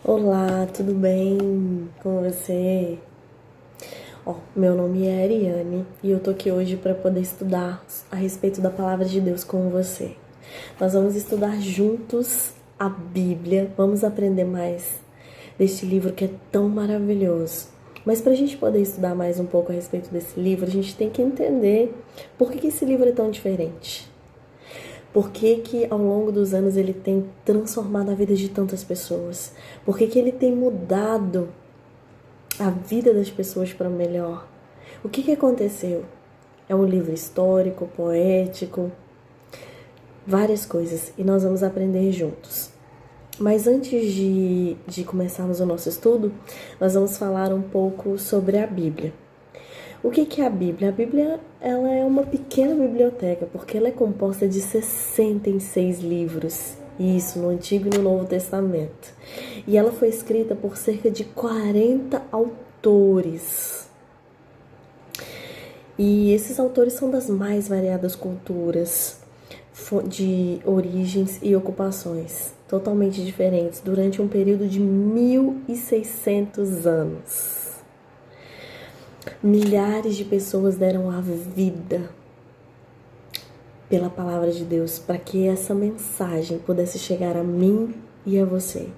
Olá, tudo bem com você? Meu nome é Ariane e eu tô aqui hoje para poder estudar a respeito da palavra de Deus com você. Nós vamos estudar juntos a Bíblia, vamos aprender mais deste livro que é tão maravilhoso. Mas para a gente poder estudar mais um pouco a respeito desse livro, a gente tem que entender por que esse livro é tão diferente. Por que que ao longo dos anos ele tem transformado a vida de tantas pessoas? Por que que ele tem mudado a vida das pessoas para melhor? O que que aconteceu? É um livro histórico, poético, várias coisas, e nós vamos aprender juntos. Mas antes de começarmos o nosso estudo, nós vamos falar um pouco sobre a Bíblia. O que é a Bíblia? A Bíblia ela é uma pequena biblioteca, porque ela é composta de 66 livros, isso no Antigo e no Novo Testamento. E ela foi escrita por cerca de 40 autores. E esses autores são das mais variadas culturas, de origens e ocupações, totalmente diferentes, durante um período de 1.600 anos. Milhares de pessoas deram a vida pela palavra de Deus para que essa mensagem pudesse chegar a mim e a você.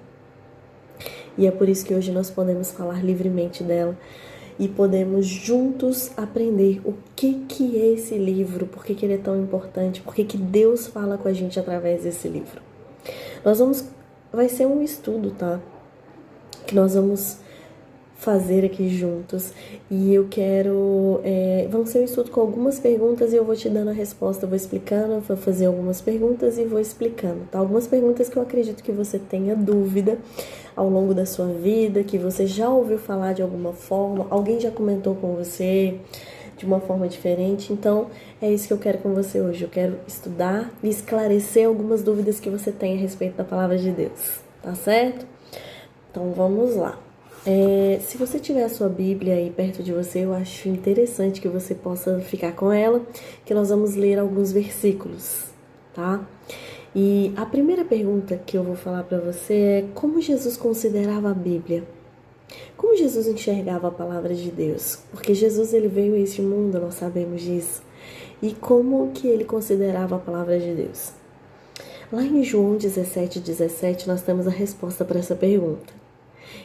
E é por isso que hoje nós podemos falar livremente dela e podemos juntos aprender o que é esse livro, por que ele é tão importante, por que Deus fala com a gente através desse livro. Vai ser um estudo, tá? Que nós vamos fazer aqui juntos, e eu quero, vamos ser um estudo com algumas perguntas e eu vou te dando a resposta, eu vou explicando, vou fazer algumas perguntas e vou explicando, tá? Algumas perguntas que eu acredito que você tenha dúvida ao longo da sua vida, que você já ouviu falar de alguma forma, alguém já comentou com você de uma forma diferente, então é isso que eu quero com você hoje, eu quero estudar e esclarecer algumas dúvidas que você tem a respeito da palavra de Deus, tá certo? Então vamos lá. Se você tiver a sua Bíblia aí perto de você, eu acho interessante que você possa ficar com ela, que nós vamos ler alguns versículos, tá? E a primeira pergunta que eu vou falar para você é: como Jesus considerava a Bíblia? Como Jesus enxergava a palavra de Deus? Porque Jesus ele veio a este mundo, nós sabemos disso. E como que ele considerava a palavra de Deus? Lá em João 17:17, nós temos a resposta para essa pergunta.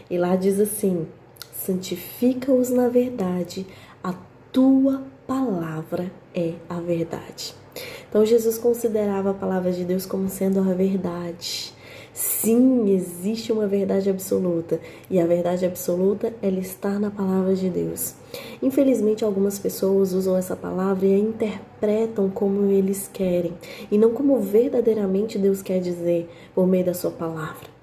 E lá diz assim: santifica-os na verdade, a tua palavra é a verdade. Então Jesus considerava a palavra de Deus como sendo a verdade. Sim, existe uma verdade absoluta, e a verdade absoluta ela está na palavra de Deus. Infelizmente, algumas pessoas usam essa palavra e a interpretam como eles querem, e não como verdadeiramente Deus quer dizer por meio da sua palavra.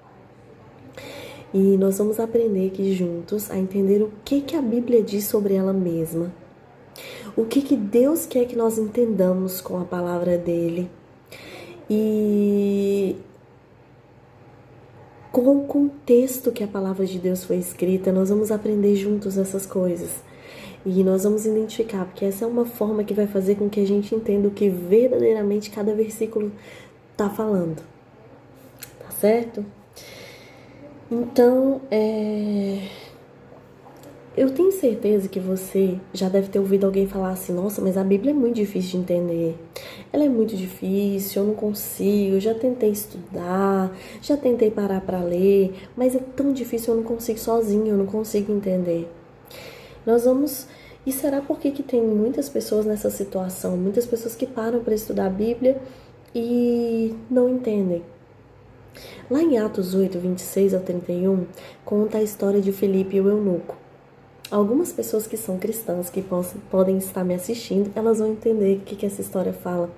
E nós vamos aprender aqui juntos a entender o que a Bíblia diz sobre ela mesma. O que Deus quer que nós entendamos com a palavra dele. E com o contexto que a palavra de Deus foi escrita, nós vamos aprender juntos essas coisas. E nós vamos identificar, porque essa é uma forma que vai fazer com que a gente entenda o que verdadeiramente cada versículo está falando. Tá certo? Então, eu tenho certeza que você já deve ter ouvido alguém falar assim: nossa, mas a Bíblia é muito difícil de entender. Ela é muito difícil, eu não consigo, já tentei estudar, já tentei parar para ler, mas é tão difícil, eu não consigo sozinho, eu não consigo entender. E será porque que tem muitas pessoas nessa situação, muitas pessoas que param para estudar a Bíblia e não entendem? Lá em Atos 8:26-31, conta a história de Filipe e o eunuco. Algumas pessoas que são cristãs, que podem estar me assistindo, elas vão entender o que essa história fala.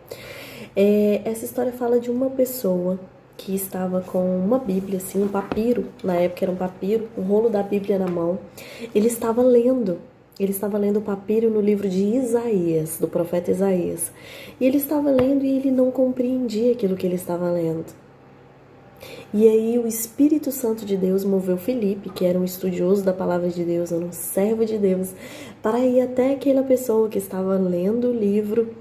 Essa história fala de uma pessoa que estava com uma Bíblia, assim, um papiro, na época era um papiro, um rolo da Bíblia na mão. Ele estava lendo o papiro no livro de Isaías, do profeta Isaías. E ele estava lendo e ele não compreendia aquilo que ele estava lendo. E aí o Espírito Santo de Deus moveu Filipe, que era um estudioso da palavra de Deus, um servo de Deus, para ir até aquela pessoa que estava lendo o livro,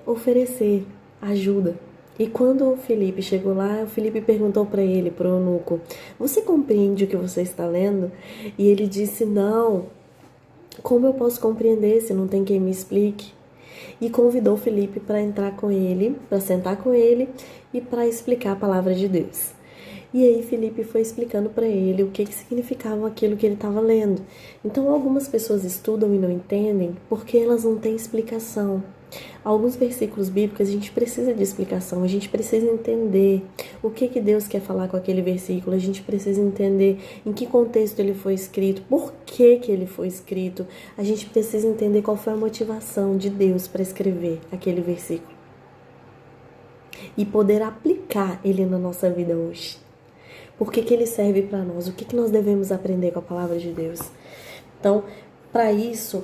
oferecer ajuda E quando o Felipe chegou lá, o Felipe perguntou para ele, para o eunuco: você compreende o que você está lendo? E ele disse: não, como eu posso compreender se não tem quem me explique? E convidou Felipe para entrar com ele, para sentar com ele e para explicar a palavra de Deus. E aí Felipe foi explicando para ele o que significava aquilo que ele estava lendo. Então algumas pessoas estudam e não entendem porque elas não têm explicação. Alguns versículos bíblicos a gente precisa de explicação, a gente precisa entender o que Deus quer falar com aquele versículo, a gente precisa entender em que contexto ele foi escrito, por que ele foi escrito, a gente precisa entender qual foi a motivação de Deus para escrever aquele versículo e poder aplicar ele na nossa vida hoje. Por que ele serve para nós? O que nós devemos aprender com a palavra de Deus? Então, para isso,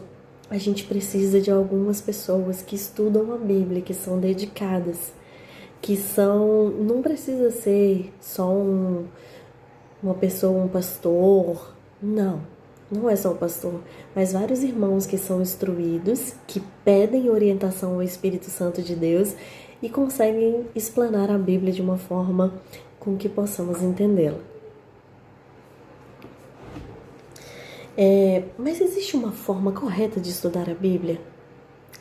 a gente precisa de algumas pessoas que estudam a Bíblia, que são dedicadas, que são... Não precisa ser só uma pessoa, um pastor. Não, não é só o pastor, mas vários irmãos que são instruídos, que pedem orientação ao Espírito Santo de Deus e conseguem explanar a Bíblia de uma forma com que possamos entendê-la. Mas existe uma forma correta de estudar a Bíblia?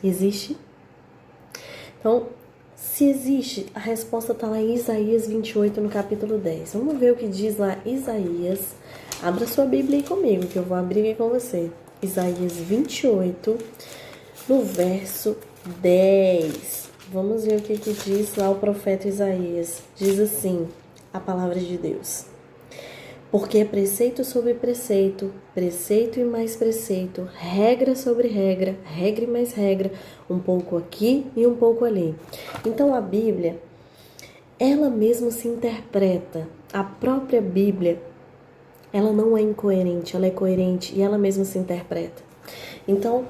Existe? Então, se existe, a resposta está lá em Isaías 28, no capítulo 10. Vamos ver o que diz lá Isaías. Abra sua Bíblia aí comigo, que eu vou abrir aqui com você. Isaías 28, no verso 10. Vamos ver o que diz lá o profeta Isaías. Diz assim, a palavra de Deus: porque é preceito sobre preceito, preceito e mais preceito, regra sobre regra, regra e mais regra, um pouco aqui e um pouco ali. Então a Bíblia, ela mesma se interpreta. A própria Bíblia, ela não é incoerente, ela é coerente e ela mesma se interpreta. Então,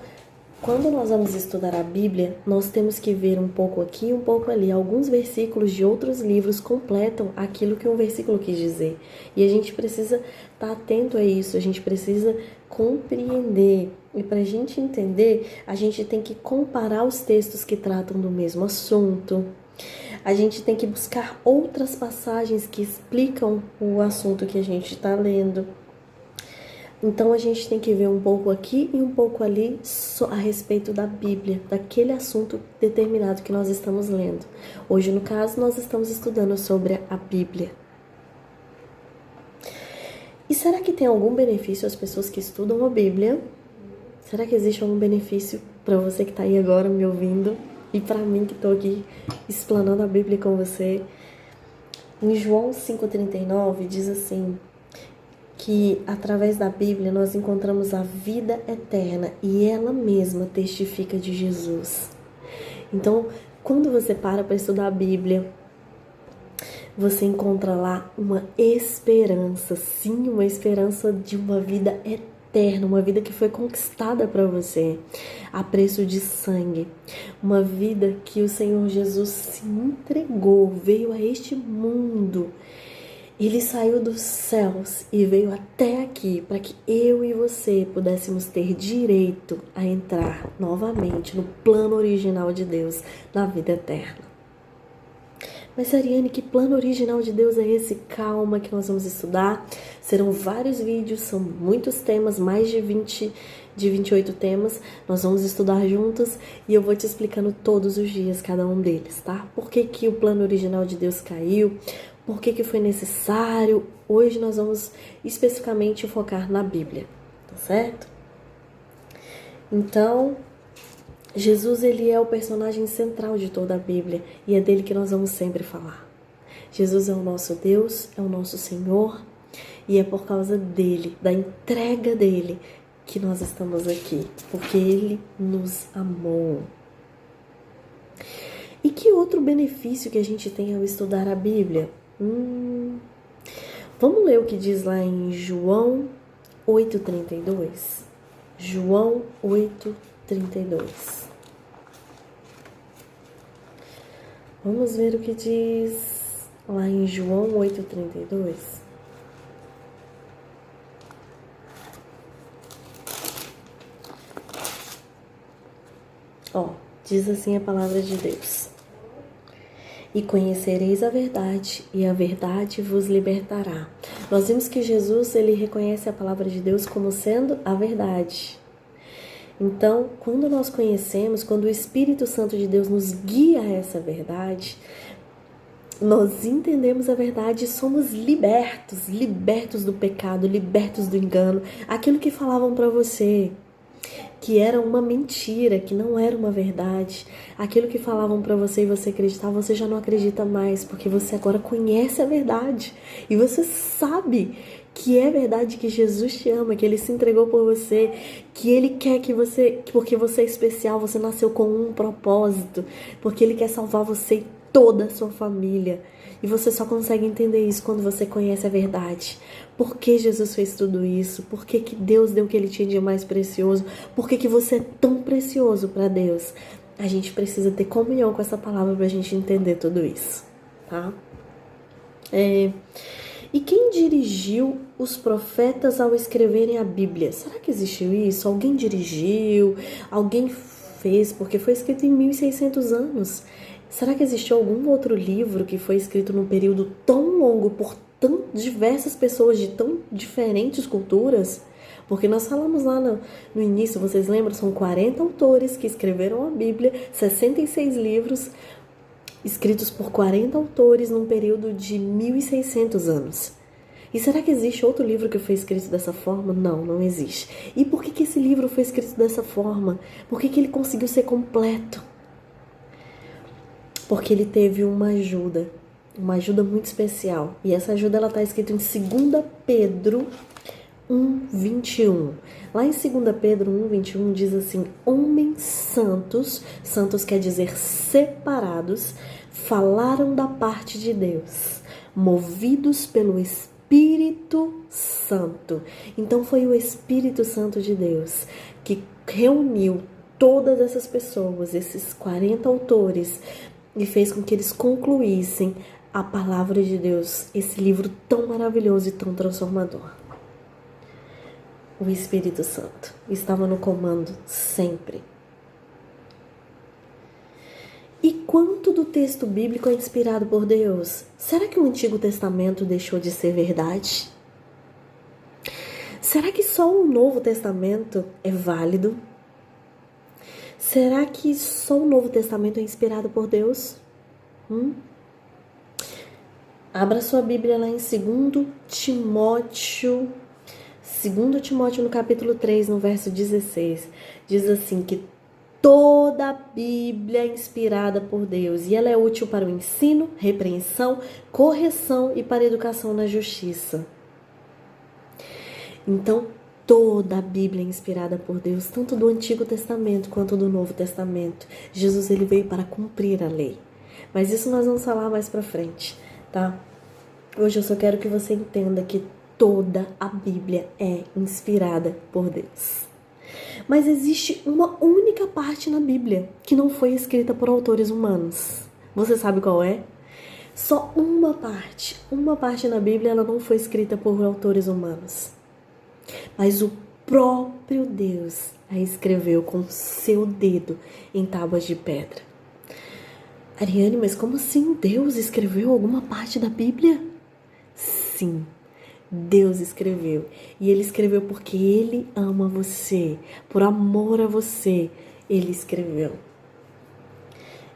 quando nós vamos estudar a Bíblia, nós temos que ver um pouco aqui e um pouco ali. Alguns versículos de outros livros completam aquilo que um versículo quis dizer. E a gente precisa estar atento a isso, a gente precisa compreender. E para a gente entender, a gente tem que comparar os textos que tratam do mesmo assunto. A gente tem que buscar outras passagens que explicam o assunto que a gente está lendo. Então a gente tem que ver um pouco aqui e um pouco ali a respeito da Bíblia, daquele assunto determinado que nós estamos lendo. Hoje, no caso, nós estamos estudando sobre a Bíblia. E será que tem algum benefício às pessoas que estudam a Bíblia? Será que existe algum benefício para você que está aí agora me ouvindo e para mim que estou aqui explanando a Bíblia com você? Em João 5,39 diz assim, que através da Bíblia nós encontramos a vida eterna e ela mesma testifica de Jesus. Então, quando você para estudar a Bíblia, você encontra lá uma esperança, sim, uma esperança de uma vida eterna, uma vida que foi conquistada para você a preço de sangue, uma vida que o Senhor Jesus se entregou, veio a este mundo. Ele saiu dos céus e veio até aqui para que eu e você pudéssemos ter direito a entrar novamente no plano original de Deus, na vida eterna. Mas, Ariane, que plano original de Deus é esse? Calma que nós vamos estudar. Serão vários vídeos, são muitos temas, mais de 28 temas. Nós vamos estudar juntos e eu vou te explicando todos os dias cada um deles, tá? Por que o plano original de Deus caiu? Por que foi necessário? Hoje nós vamos especificamente focar na Bíblia, tá certo? Então, Jesus, ele é o personagem central de toda a Bíblia e é dele que nós vamos sempre falar. Jesus é o nosso Deus, é o nosso Senhor e é por causa dele, da entrega dele, que nós estamos aqui, porque ele nos amou. E que outro benefício que a gente tem ao estudar a Bíblia? Vamos ler o que diz lá em João 8,32. João 8,32. Vamos ver o que diz lá em João 8,32. Diz assim a palavra de Deus: E conhecereis a verdade, e a verdade vos libertará. Nós vimos que Jesus, ele reconhece a palavra de Deus como sendo a verdade. Então, quando nós conhecemos, quando o Espírito Santo de Deus nos guia a essa verdade, nós entendemos a verdade e somos libertos do pecado, libertos do engano. Aquilo que falavam para você, que era uma mentira, que não era uma verdade, aquilo que falavam para você e você acreditava, você já não acredita mais, porque você agora conhece a verdade e você sabe que é verdade, que Jesus te ama, que Ele se entregou por você, que Ele quer que você, porque você é especial, você nasceu com um propósito, porque Ele quer salvar você e toda a sua família. E você só consegue entender isso quando você conhece a verdade. Por que Jesus fez tudo isso? Por que Deus deu o que Ele tinha de mais precioso? Por que você é tão precioso para Deus? A gente precisa ter comunhão com essa palavra para a gente entender tudo isso, tá? E quem dirigiu os profetas ao escreverem a Bíblia? Será que existiu isso? Alguém dirigiu? Alguém fez? Porque foi escrito em 1600 anos. Será que existiu algum outro livro que foi escrito num período tão longo por tão diversas pessoas de tão diferentes culturas? Porque nós falamos lá no início, vocês lembram? São 40 autores que escreveram a Bíblia, 66 livros escritos por 40 autores num período de 1600 anos. E será que existe outro livro que foi escrito dessa forma? Não, não existe. E por que esse livro foi escrito dessa forma? Por que ele conseguiu ser completo? Porque ele teve uma ajuda muito especial. E essa ajuda ela está escrita em 2 Pedro 1:21. Lá em 2 Pedro 1:21 diz assim: homens santos, santos quer dizer separados, falaram da parte de Deus, movidos pelo Espírito Santo. Então foi o Espírito Santo de Deus que reuniu todas essas pessoas, esses 40 autores, e fez com que eles concluíssem a palavra de Deus, esse livro tão maravilhoso e tão transformador. O Espírito Santo estava no comando sempre. E quanto do texto bíblico é inspirado por Deus? Será que o Antigo Testamento deixou de ser verdade? Será que só o Novo Testamento é válido? Será que só o Novo Testamento é inspirado por Deus? Abra sua Bíblia lá em 2 Timóteo no capítulo 3, no verso 16. Diz assim que toda a Bíblia é inspirada por Deus e ela é útil para o ensino, repreensão, correção e para a educação na justiça. Então, toda a Bíblia é inspirada por Deus, tanto do Antigo Testamento quanto do Novo Testamento. Jesus ele veio para cumprir a lei. Mas isso nós vamos falar mais pra frente, tá? Hoje eu só quero que você entenda que toda a Bíblia é inspirada por Deus. Mas existe uma única parte na Bíblia que não foi escrita por autores humanos. Você sabe qual é? Só uma parte. Uma parte na Bíblia ela não foi escrita por autores humanos. Mas o próprio Deus a escreveu com seu dedo em tábuas de pedra. Ariane, mas como assim Deus escreveu alguma parte da Bíblia? Sim, Deus escreveu. E Ele escreveu porque Ele ama você. Por amor a você, Ele escreveu.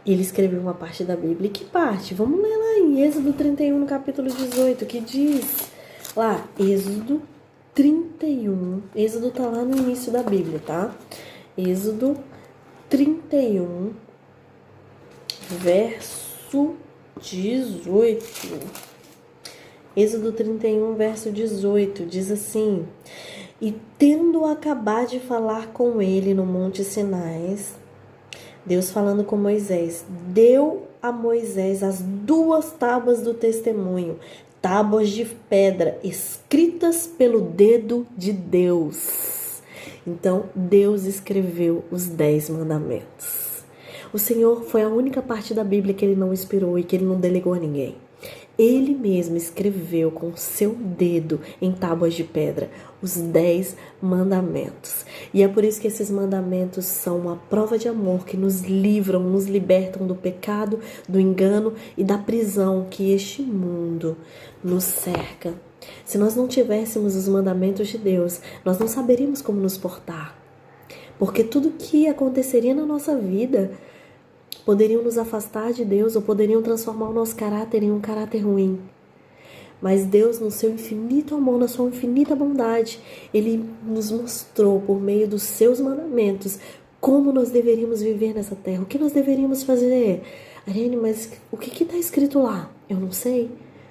Ele escreveu uma parte da Bíblia. E que parte? Vamos ler lá em Êxodo 31, no capítulo 18, que diz lá, Êxodo 31. Êxodo está lá no início da Bíblia, tá? Êxodo 31, verso 18. Êxodo 31, verso 18, diz assim: e tendo acabado de falar com ele no monte Sinais, Deus falando com Moisés, deu a Moisés as 2 tábuas do testemunho, tábuas de pedra, escritas pelo dedo de Deus. Então, Deus escreveu os 10 mandamentos. O Senhor foi a única parte da Bíblia que Ele não inspirou e que Ele não delegou a ninguém. Ele mesmo escreveu com o seu dedo em tábuas de pedra os 10 mandamentos. E é por isso que esses mandamentos são uma prova de amor que nos livram, nos libertam do pecado, do engano e da prisão que este mundo nos cerca. Se nós não tivéssemos os mandamentos de Deus, nós não saberíamos como nos portar. Porque tudo que aconteceria na nossa vida poderiam nos afastar de Deus ou poderiam transformar o nosso caráter em um caráter ruim. Mas Deus, no seu infinito amor, na sua infinita bondade, Ele nos mostrou por meio dos seus mandamentos como nós deveríamos viver nessa terra, o que nós deveríamos fazer. Ariane, mas o que está escrito lá? Eu não sei.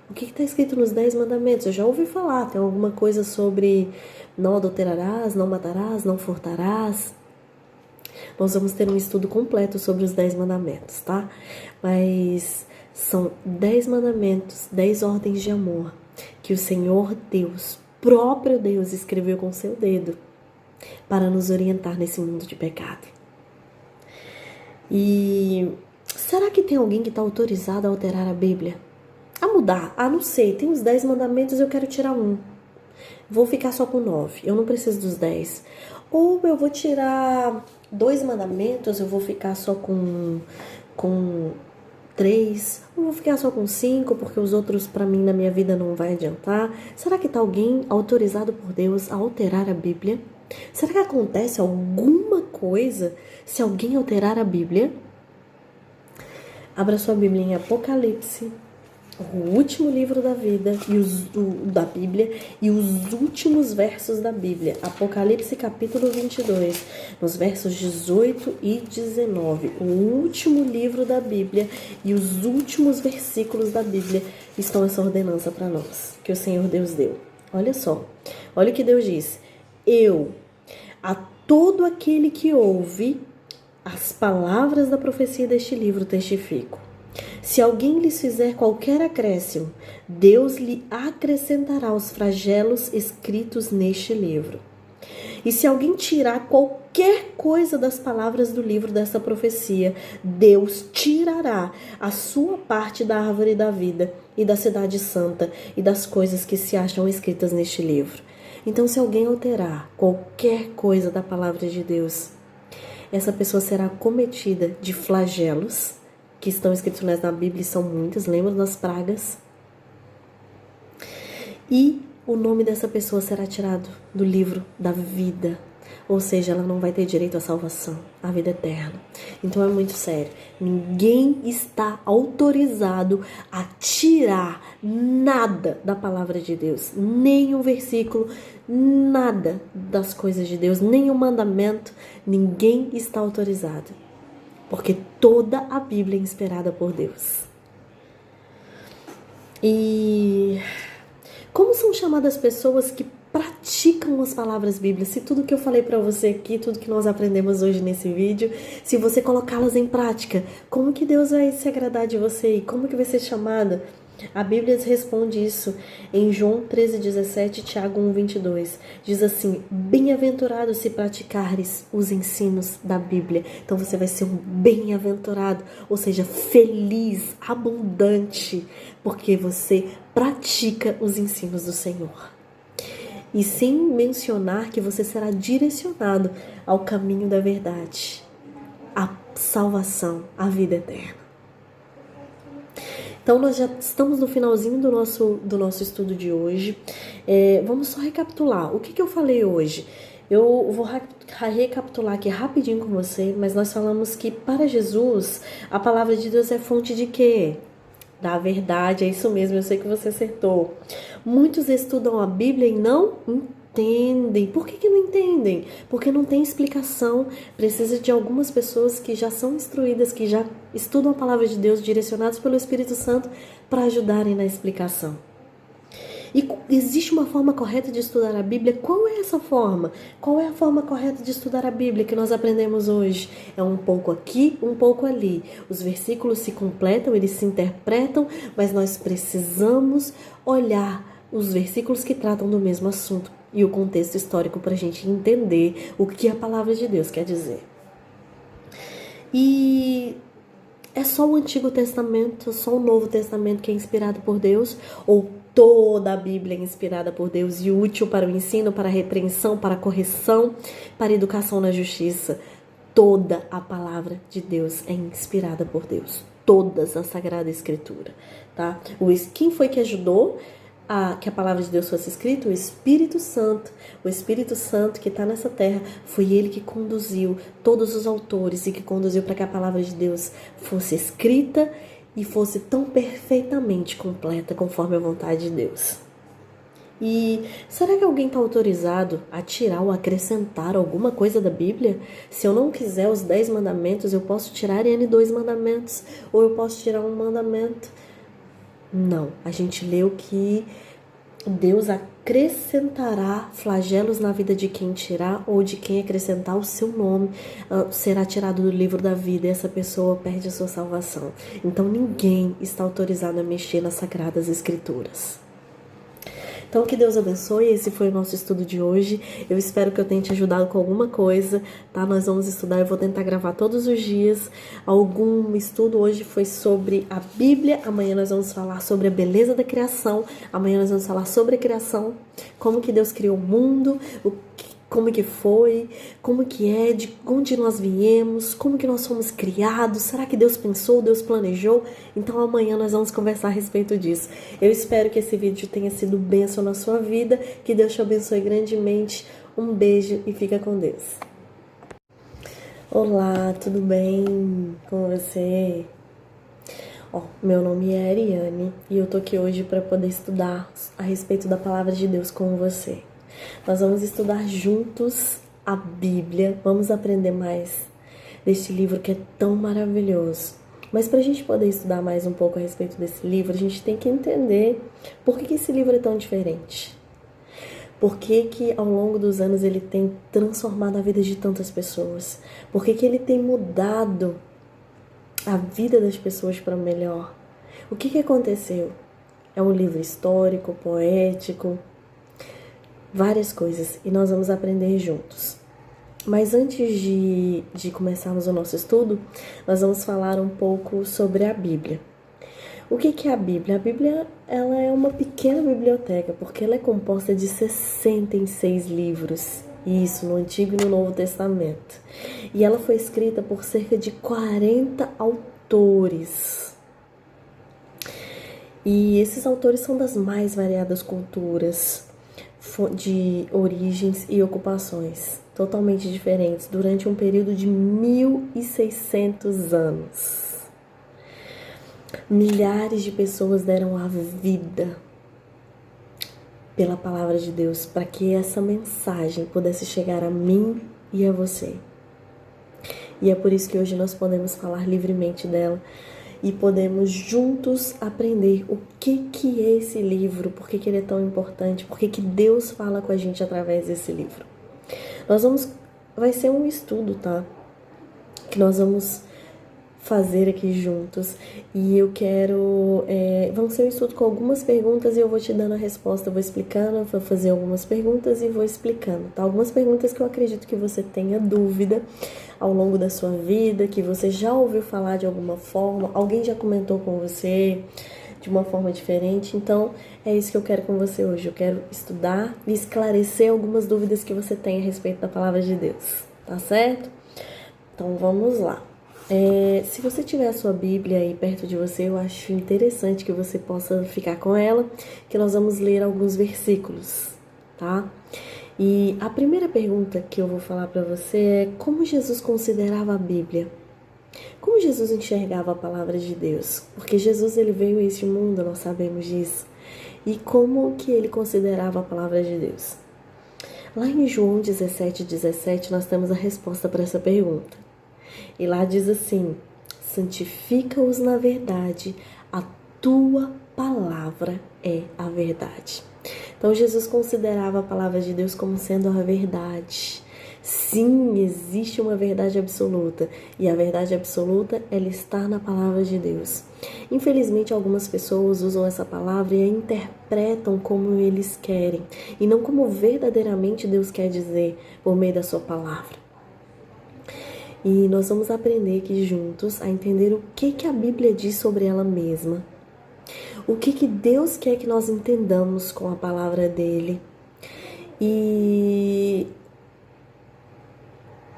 O que está escrito nos 10 mandamentos? Eu já ouvi falar, tem alguma coisa sobre não adulterarás, não matarás, não furtarás. Nós vamos ter um estudo completo sobre os 10 mandamentos, tá? Mas são 10 mandamentos, 10 ordens de amor que o Senhor Deus, próprio Deus, escreveu com seu dedo para nos orientar nesse mundo de pecado. E será que tem alguém que está autorizado a alterar a Bíblia? A mudar? Ah, não sei, tem os 10 mandamentos, eu quero tirar um. Vou ficar só com 9, eu não preciso dos 10. Ou eu vou tirar 2 mandamentos, eu vou ficar só com 3, ou vou ficar só com 5, porque os outros para mim na minha vida não vai adiantar. Será que está alguém autorizado por Deus a alterar a Bíblia? Será que acontece alguma coisa se alguém alterar a Bíblia? Abra sua Bíblia em Apocalipse, o último livro da vida da Bíblia e os últimos versos da Bíblia. Apocalipse capítulo 22, nos versos 18 e 19. O último livro da Bíblia e os últimos versículos da Bíblia estão essa ordenança para nós, que o Senhor Deus deu. Olha só, olha o que Deus diz. Eu, a todo aquele que ouve as palavras da profecia deste livro, testifico. Se alguém lhes fizer qualquer acréscimo, Deus lhe acrescentará os flagelos escritos neste livro. E se alguém tirar qualquer coisa das palavras do livro dessa profecia, Deus tirará a sua parte da árvore da vida e da cidade santa e das coisas que se acham escritas neste livro. Então, se alguém alterar qualquer coisa da palavra de Deus, essa pessoa será cometida de flagelos, que estão escritos na Bíblia, são muitas, lembram das pragas? E o nome dessa pessoa será tirado do livro da vida, ou seja, ela não vai ter direito à salvação, à vida eterna. Então é muito sério, ninguém está autorizado a tirar nada da palavra de Deus, nem um versículo, nada das coisas de Deus, nem um mandamento, ninguém está autorizado. Porque toda a Bíblia é inspirada por Deus. E como são chamadas pessoas que praticam as palavras bíblicas? Se tudo que eu falei para você aqui, tudo que nós aprendemos hoje nesse vídeo, se você colocá-las em prática, como que Deus vai se agradar de você? E como que vai ser chamada? A Bíblia responde isso em João 13,17 e Tiago 1,22. Diz assim: bem-aventurado se praticares os ensinos da Bíblia. Então você vai ser um bem-aventurado, ou seja, feliz, abundante, porque você pratica os ensinos do Senhor. E sem mencionar que você será direcionado ao caminho da verdade, à salvação, à vida eterna. Então, nós já estamos no finalzinho do nosso estudo de hoje. Vamos só recapitular. O que eu falei hoje? Eu vou recapitular aqui rapidinho com você, mas nós falamos que para Jesus, a palavra de Deus é fonte de quê? Da verdade, é isso mesmo, eu sei que você acertou. Muitos estudam a Bíblia e não entendem. Por que não entendem? Porque não tem explicação. Precisa de algumas pessoas que já são instruídas, que já estudam a palavra de Deus, direcionados pelo Espírito Santo, para ajudarem na explicação. E existe uma forma correta de estudar a Bíblia? Qual é essa forma? Qual é a forma correta de estudar a Bíblia que nós aprendemos hoje? É um pouco aqui, um pouco ali. Os versículos se completam, eles se interpretam, mas nós precisamos olhar os versículos que tratam do mesmo assunto e o contexto histórico para a gente entender o que a palavra de Deus quer dizer. E É só o Antigo Testamento, só o Novo Testamento que é inspirado por Deus? Ou toda a Bíblia é inspirada por Deus e útil para o ensino, para a repreensão, para a correção, para a educação na justiça? Toda a palavra de Deus é inspirada por Deus. Todas a Sagrada Escritura, tá? Quem foi que ajudou que a palavra de Deus fosse escrita? O Espírito Santo. O Espírito Santo que está nessa terra, foi ele que conduziu todos os autores e que conduziu para que a palavra de Deus fosse escrita e fosse tão perfeitamente completa conforme a vontade de Deus. E será que alguém está autorizado a tirar ou acrescentar alguma coisa da Bíblia? Se eu não quiser os 10 mandamentos, eu posso tirar N2 mandamentos, ou eu posso tirar um mandamento. Não, a gente leu que Deus acrescentará flagelos na vida de quem tirar ou de quem acrescentar o seu nome, será tirado do livro da vida e essa pessoa perde a sua salvação. Então ninguém está autorizado a mexer nas Sagradas Escrituras. Então, que Deus abençoe. Esse foi o nosso estudo de hoje. Eu espero que eu tenha te ajudado com alguma coisa, tá? Nós vamos estudar, eu vou tentar gravar todos os dias. Algum estudo hoje foi sobre a Bíblia. Amanhã nós vamos falar sobre a beleza da criação. Amanhã nós vamos falar sobre a criação, como que Deus criou o mundo, como que foi, como que é, de onde nós viemos, como que nós fomos criados, será que Deus pensou, Deus planejou? Então amanhã nós vamos conversar a respeito disso. Eu espero que esse vídeo tenha sido bênção na sua vida, que Deus te abençoe grandemente. Um beijo e fica com Deus. Olá, tudo bem com você? Meu nome é Ariane e eu tô aqui hoje para poder estudar a respeito da palavra de Deus com você. Nós vamos estudar juntos a Bíblia, vamos aprender mais deste livro que é tão maravilhoso. Mas para a gente poder estudar mais um pouco a respeito desse livro, a gente tem que entender por que esse livro é tão diferente. Por que ao longo dos anos ele tem transformado a vida de tantas pessoas? Por que ele tem mudado a vida das pessoas para melhor? O que aconteceu? É um livro histórico, poético, várias coisas, e nós vamos aprender juntos. Mas antes de começarmos o nosso estudo, nós vamos falar um pouco sobre a Bíblia. O que é a Bíblia? A Bíblia ela é uma pequena biblioteca, porque ela é composta de 66 livros, isso no Antigo e no Novo Testamento. E ela foi escrita por cerca de 40 autores. E esses autores são das mais variadas culturas, de origens e ocupações totalmente diferentes durante um período de 1.600 anos. Milhares de pessoas deram a vida pela palavra de Deus para que essa mensagem pudesse chegar a mim e a você. E é por isso que hoje nós podemos falar livremente dela e podemos juntos aprender o que é esse livro, por que ele é tão importante, por que Deus fala com a gente através desse livro. Vai ser um estudo, tá? Que nós vamos fazer aqui juntos. E eu quero... vamos ser um estudo com algumas perguntas e eu vou te dando a resposta. Eu vou explicando, vou fazer algumas perguntas e vou explicando, tá? Algumas perguntas que eu acredito que você tenha dúvida ao longo da sua vida, que você já ouviu falar de alguma forma, alguém já comentou com você de uma forma diferente. Então, é isso que eu quero com você hoje. Eu quero estudar e esclarecer algumas dúvidas que você tem a respeito da palavra de Deus, tá certo? Então, vamos lá. Se você tiver a sua Bíblia aí perto de você, eu acho interessante que você possa ficar com ela, que nós vamos ler alguns versículos, tá? E a primeira pergunta que eu vou falar para você é: como Jesus considerava a Bíblia? Como Jesus enxergava a palavra de Deus? Porque Jesus ele veio a este mundo, nós sabemos disso. E como que ele considerava a palavra de Deus? Lá em João 17:17 nós temos a resposta para essa pergunta. E lá diz assim: santifica-os na verdade, a tua palavra é a verdade. Então Jesus considerava a palavra de Deus como sendo a verdade. Sim, existe uma verdade absoluta, e a verdade absoluta ela está na palavra de Deus. Infelizmente, algumas pessoas usam essa palavra e a interpretam como eles querem, e não como verdadeiramente Deus quer dizer por meio da sua palavra. E nós vamos aprender aqui juntos a entender o que a Bíblia diz sobre ela mesma. O que Deus quer que nós entendamos com a palavra dele. E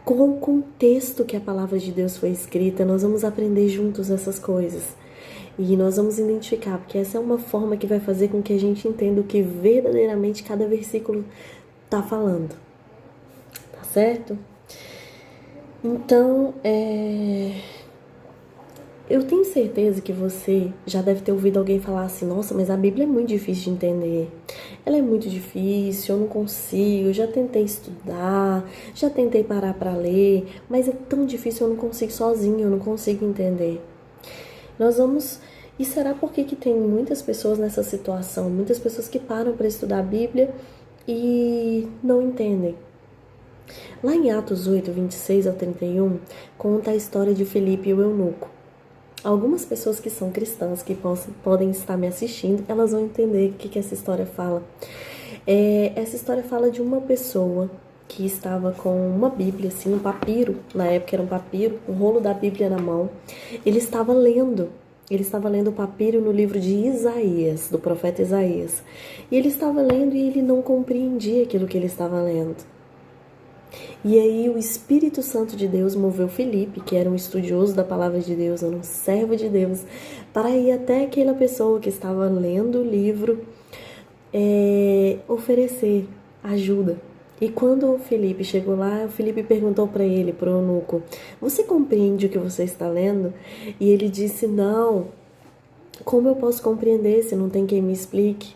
qual o contexto que a palavra de Deus foi escrita. Nós vamos aprender juntos essas coisas. E nós vamos identificar, porque essa é uma forma que vai fazer com que a gente entenda o que verdadeiramente cada versículo está falando. Tá certo? Então, eu tenho certeza que você já deve ter ouvido alguém falar assim: nossa, mas a Bíblia é muito difícil de entender. Ela é muito difícil, eu não consigo, já tentei estudar, já tentei parar para ler, mas é tão difícil, eu não consigo sozinho, eu não consigo entender. E será porque que tem muitas pessoas nessa situação, muitas pessoas que param para estudar a Bíblia e não entendem? Lá em Atos 8, 26 ao 31, conta a história de Filipe e o eunuco. Algumas pessoas que são cristãs, que podem estar me assistindo, elas vão entender o que essa história fala. Essa história fala de uma pessoa que estava com uma Bíblia, assim, um papiro, na época era um papiro, um rolo da Bíblia na mão. Ele estava lendo o papiro no livro de Isaías, do profeta Isaías. E ele estava lendo e ele não compreendia aquilo que ele estava lendo. E aí o Espírito Santo de Deus moveu Filipe, que era um estudioso da palavra de Deus, um servo de Deus, para ir até aquela pessoa que estava lendo o livro, oferecer ajuda. E quando o Filipe chegou lá, o Filipe perguntou para ele, para o eunuco: você compreende o que você está lendo? E ele disse: não, como eu posso compreender se não tem quem me explique?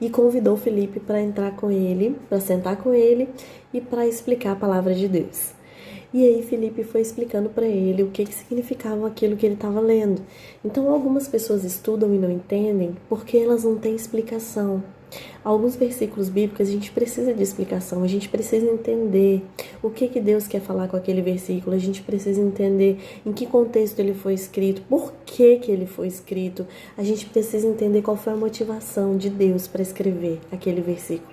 E convidou Filipe para entrar com ele, para sentar com ele e para explicar a palavra de Deus. E aí Filipe foi explicando para ele o que significava aquilo que ele estava lendo. Então algumas pessoas estudam e não entendem porque elas não têm explicação. Alguns versículos bíblicos a gente precisa de explicação, a gente precisa entender o que Deus quer falar com aquele versículo, a gente precisa entender em que contexto ele foi escrito, por que ele foi escrito, a gente precisa entender qual foi a motivação de Deus para escrever aquele versículo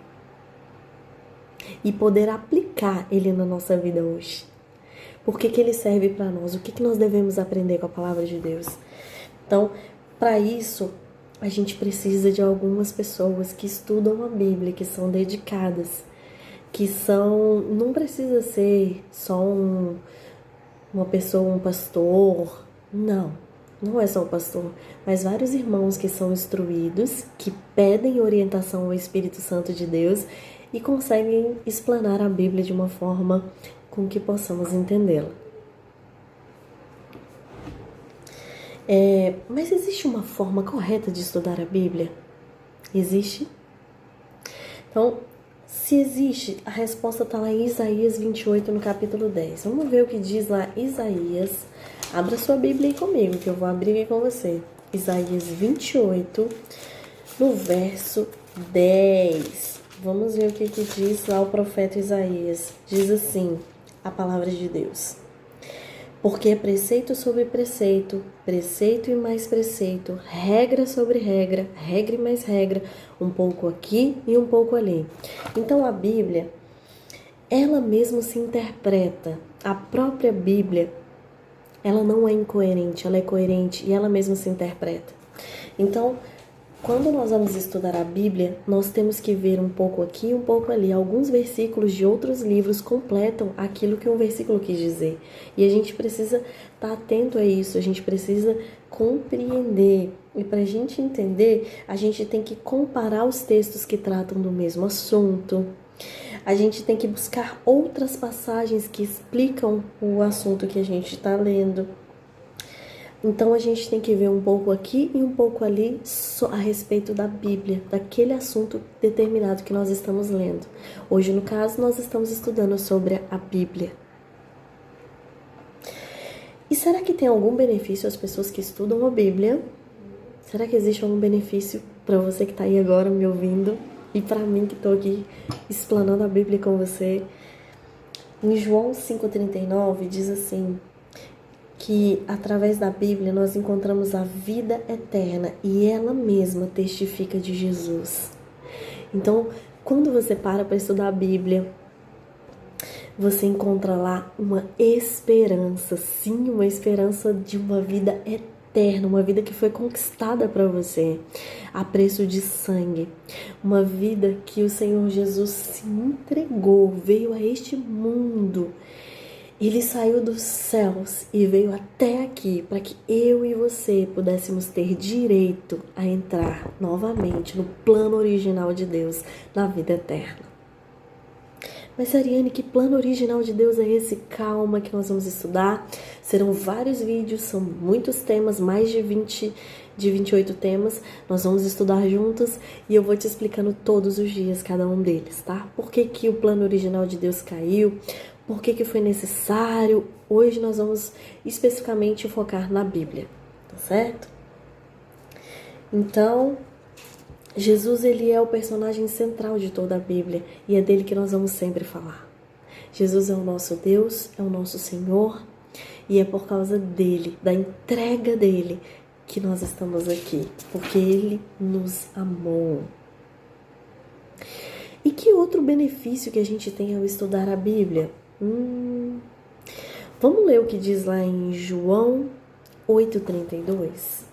e poder aplicar ele na nossa vida hoje. Por que ele serve para nós? O que nós devemos aprender com a palavra de Deus? Então, para isso, a gente precisa de algumas pessoas que estudam a Bíblia, que são dedicadas, não precisa ser só uma pessoa, um pastor, não é só o pastor, mas vários irmãos que são instruídos, que pedem orientação ao Espírito Santo de Deus e conseguem explanar a Bíblia de uma forma com que possamos entendê-la. Mas existe uma forma correta de estudar a Bíblia? Existe? Então, se existe, a resposta está lá em Isaías 28, no capítulo 10. Vamos ver o que diz lá Isaías. Abra sua Bíblia aí comigo, que eu vou abrir aqui com você. Isaías 28, no verso 10. Vamos ver o que diz lá o profeta Isaías. Diz assim, a palavra de Deus: porque é preceito sobre preceito, preceito e mais preceito, regra sobre regra, regra e mais regra, um pouco aqui e um pouco ali. Então a Bíblia, ela mesma se interpreta. A própria Bíblia, ela não é incoerente, ela é coerente e ela mesma se interpreta. Então, quando nós vamos estudar a Bíblia, nós temos que ver um pouco aqui e um pouco ali. Alguns versículos de outros livros completam aquilo que um versículo quis dizer. E a gente precisa estar atento a isso, a gente precisa compreender. E para a gente entender, a gente tem que comparar os textos que tratam do mesmo assunto. A gente tem que buscar outras passagens que explicam o assunto que a gente está lendo. Então a gente tem que ver um pouco aqui e um pouco ali a respeito da Bíblia, daquele assunto determinado que nós estamos lendo. Hoje, no caso, nós estamos estudando sobre a Bíblia. E será que tem algum benefício às pessoas que estudam a Bíblia? Será que existe algum benefício para você que está aí agora me ouvindo e para mim que estou aqui explanando a Bíblia com você? Em João 5,39 diz assim, que através da Bíblia nós encontramos a vida eterna e ela mesma testifica de Jesus. Então, quando você para estudar a Bíblia, você encontra lá uma esperança, sim, uma esperança de uma vida eterna, uma vida que foi conquistada para você a preço de sangue, uma vida que o Senhor Jesus se entregou, veio a este mundo. Ele saiu dos céus e veio até aqui para que eu e você pudéssemos ter direito a entrar novamente no plano original de Deus, na vida eterna. Mas, Ariane, que plano original de Deus é esse? Calma que nós vamos estudar. Serão vários vídeos, são muitos temas, mais de 28 temas. Nós vamos estudar juntos e eu vou te explicando todos os dias cada um deles, tá? Por que que o plano original de Deus caiu? Por que que foi necessário? Hoje nós vamos especificamente focar na Bíblia, tá certo? Então, Jesus, ele é o personagem central de toda a Bíblia e é dele que nós vamos sempre falar. Jesus é o nosso Deus, é o nosso Senhor e é por causa dele, da entrega dele, que nós estamos aqui, porque ele nos amou. E que outro benefício que a gente tem ao estudar a Bíblia? Vamos ler o que diz lá em João 8,32.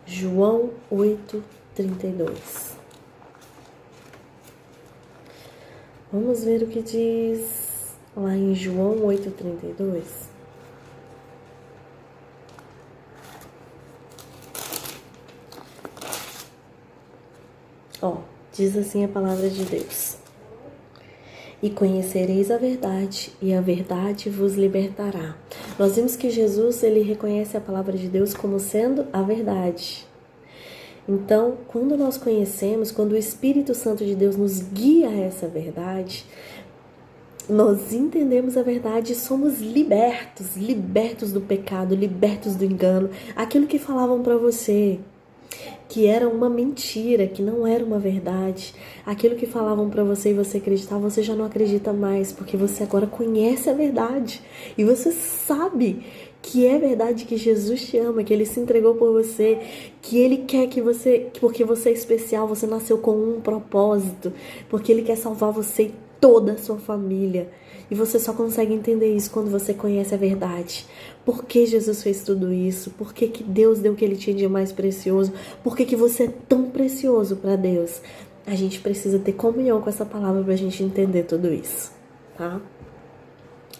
João 8,32. Vamos ver o que diz lá em João 8,32. Diz assim a palavra de Deus: e conhecereis a verdade, e a verdade vos libertará. Nós vimos que Jesus, ele reconhece a palavra de Deus como sendo a verdade. Então, quando nós conhecemos, quando o Espírito Santo de Deus nos guia a essa verdade, nós entendemos a verdade e somos libertos do pecado, libertos do engano. Aquilo que falavam para você, que era uma mentira, que não era uma verdade, aquilo que falavam para você e você acreditava, você já não acredita mais, porque você agora conhece a verdade e você sabe que é verdade, que Jesus te ama, que ele se entregou por você, que ele quer que você, porque você é especial, você nasceu com um propósito, porque ele quer salvar você e toda a sua família. E você só consegue entender isso quando você conhece a verdade. Por que Jesus fez tudo isso? Por que que Deus deu o que ele tinha de mais precioso? Por que que você é tão precioso para Deus? A gente precisa ter comunhão com essa palavra para a gente entender tudo isso, tá?